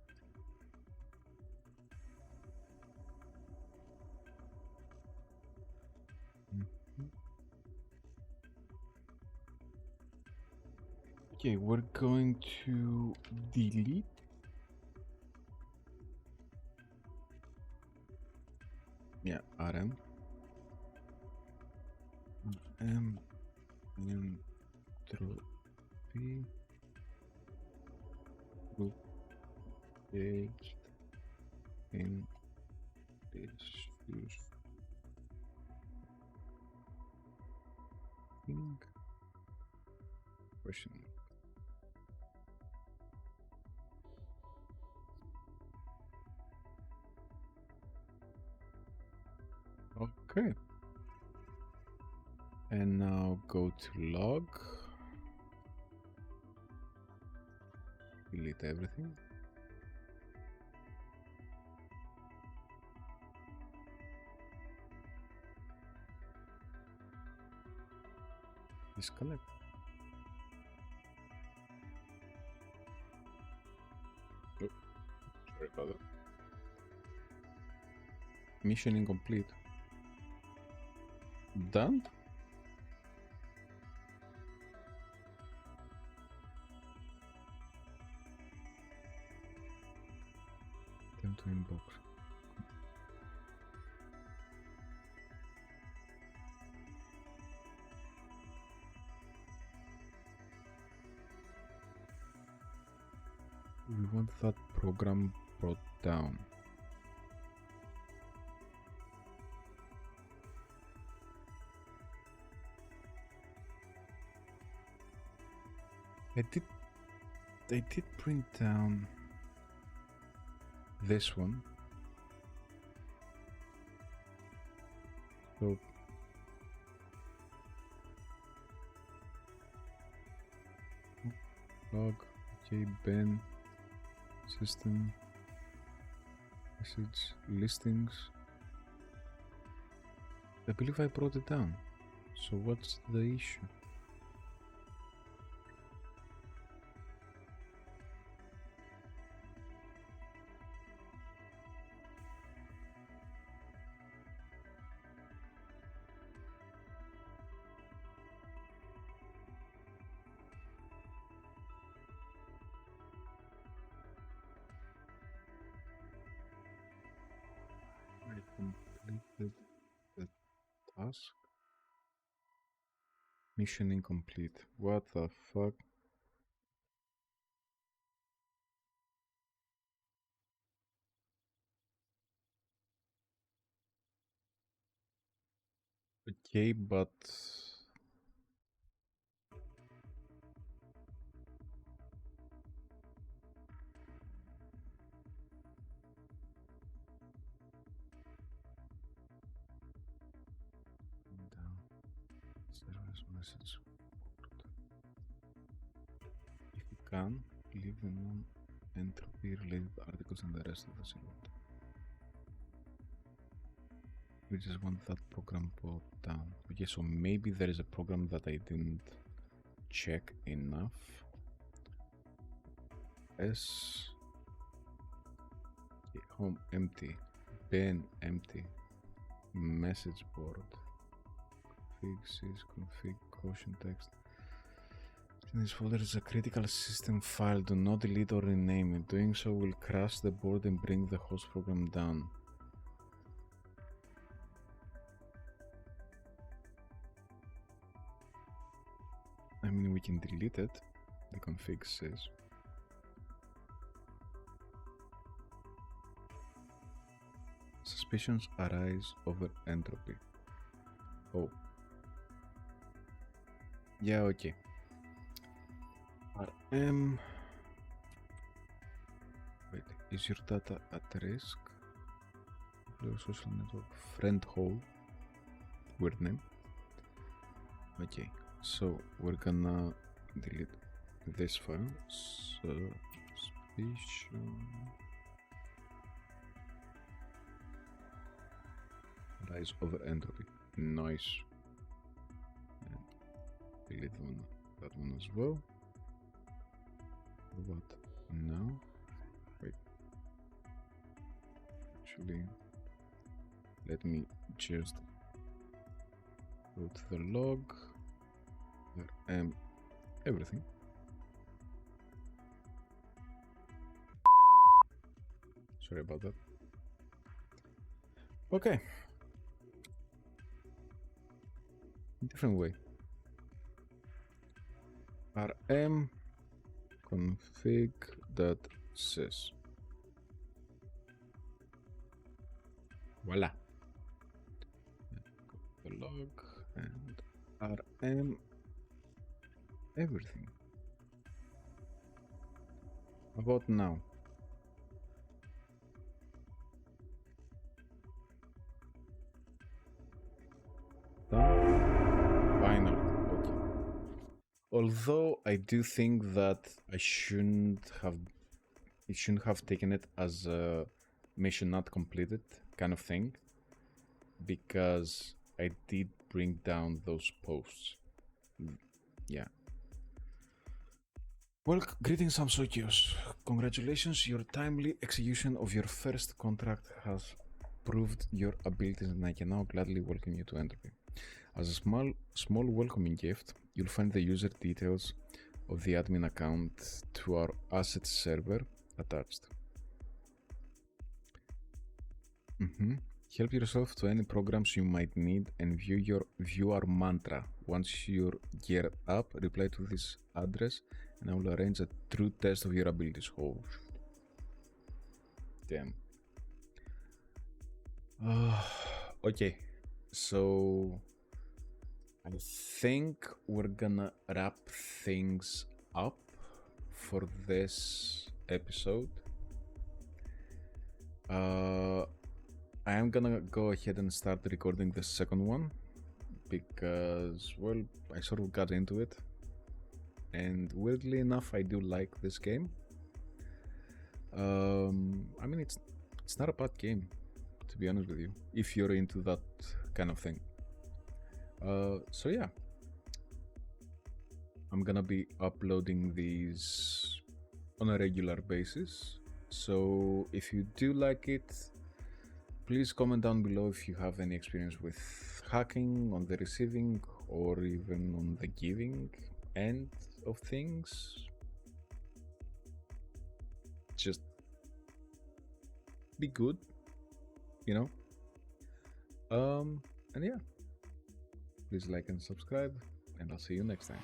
Okay, we're going to delete. Yeah, RM. Entropy group engaged in issues. Question. Okay. And now go to log. Delete everything. Disconnect. Oh, sorry about that. Mission incomplete. Done? to inbox. We want that program brought down. I did print down this one. So log, okay, Ben, system, message, listings. I believe I brought it down. So what's the issue? I completed the task. Mission incomplete. What the fuck? Okay, but down service message board. If you can, leave the non-entropy related articles and the rest of the silent. We just want that program brought down. Okay, so maybe there is a program that I didn't check enough. S okay, home empty, Ben empty, message board, config sys, config caution text. In this folder is a critical system file. Do not delete or rename it. Doing so will crash the board and bring the host program down. I mean, we can delete it, the config says. Suspicions arise over entropy. Oh. Yeah, okay. RM. Wait, is your data at risk? Social network friend hole. Weird name. Okay. So we're gonna delete this file. Suspicion rise over entropy. Nice. And delete that one as well. What now? Wait. Actually, let me just go to the log. Everything. Sorry about that. Okay. Different way. rm config.sys. Voila. The log and rm everything. About now. Done. Final. Okay. Although I do think that it shouldn't have taken it as a mission not completed kind of thing, because I did bring down those posts. Yeah. Well, greetings, Samsokios. Congratulations, your timely execution of your first contract has proved your abilities, and I can now gladly welcome you to Entropy. As a small welcoming gift, you'll find the user details of the admin account to our asset server attached. Help yourself to any programs you might need and view our mantra. Once you're geared up, reply to this address and I will arrange a true test of your abilities. Oh, damn. Okay, so I think we're gonna wrap things up for this episode. I am gonna go ahead and start recording the second one because, well, I sort of got into it, and weirdly enough, I do like this game. I mean, it's not a bad game, to be honest with you, if you're into that kind of thing. So yeah, I'm gonna be uploading these on a regular basis. So if you do like it, please comment down below if you have any experience with hacking on the receiving or even on the giving end of things. Just be good, you know? And yeah, please like and subscribe, and I'll see you next time.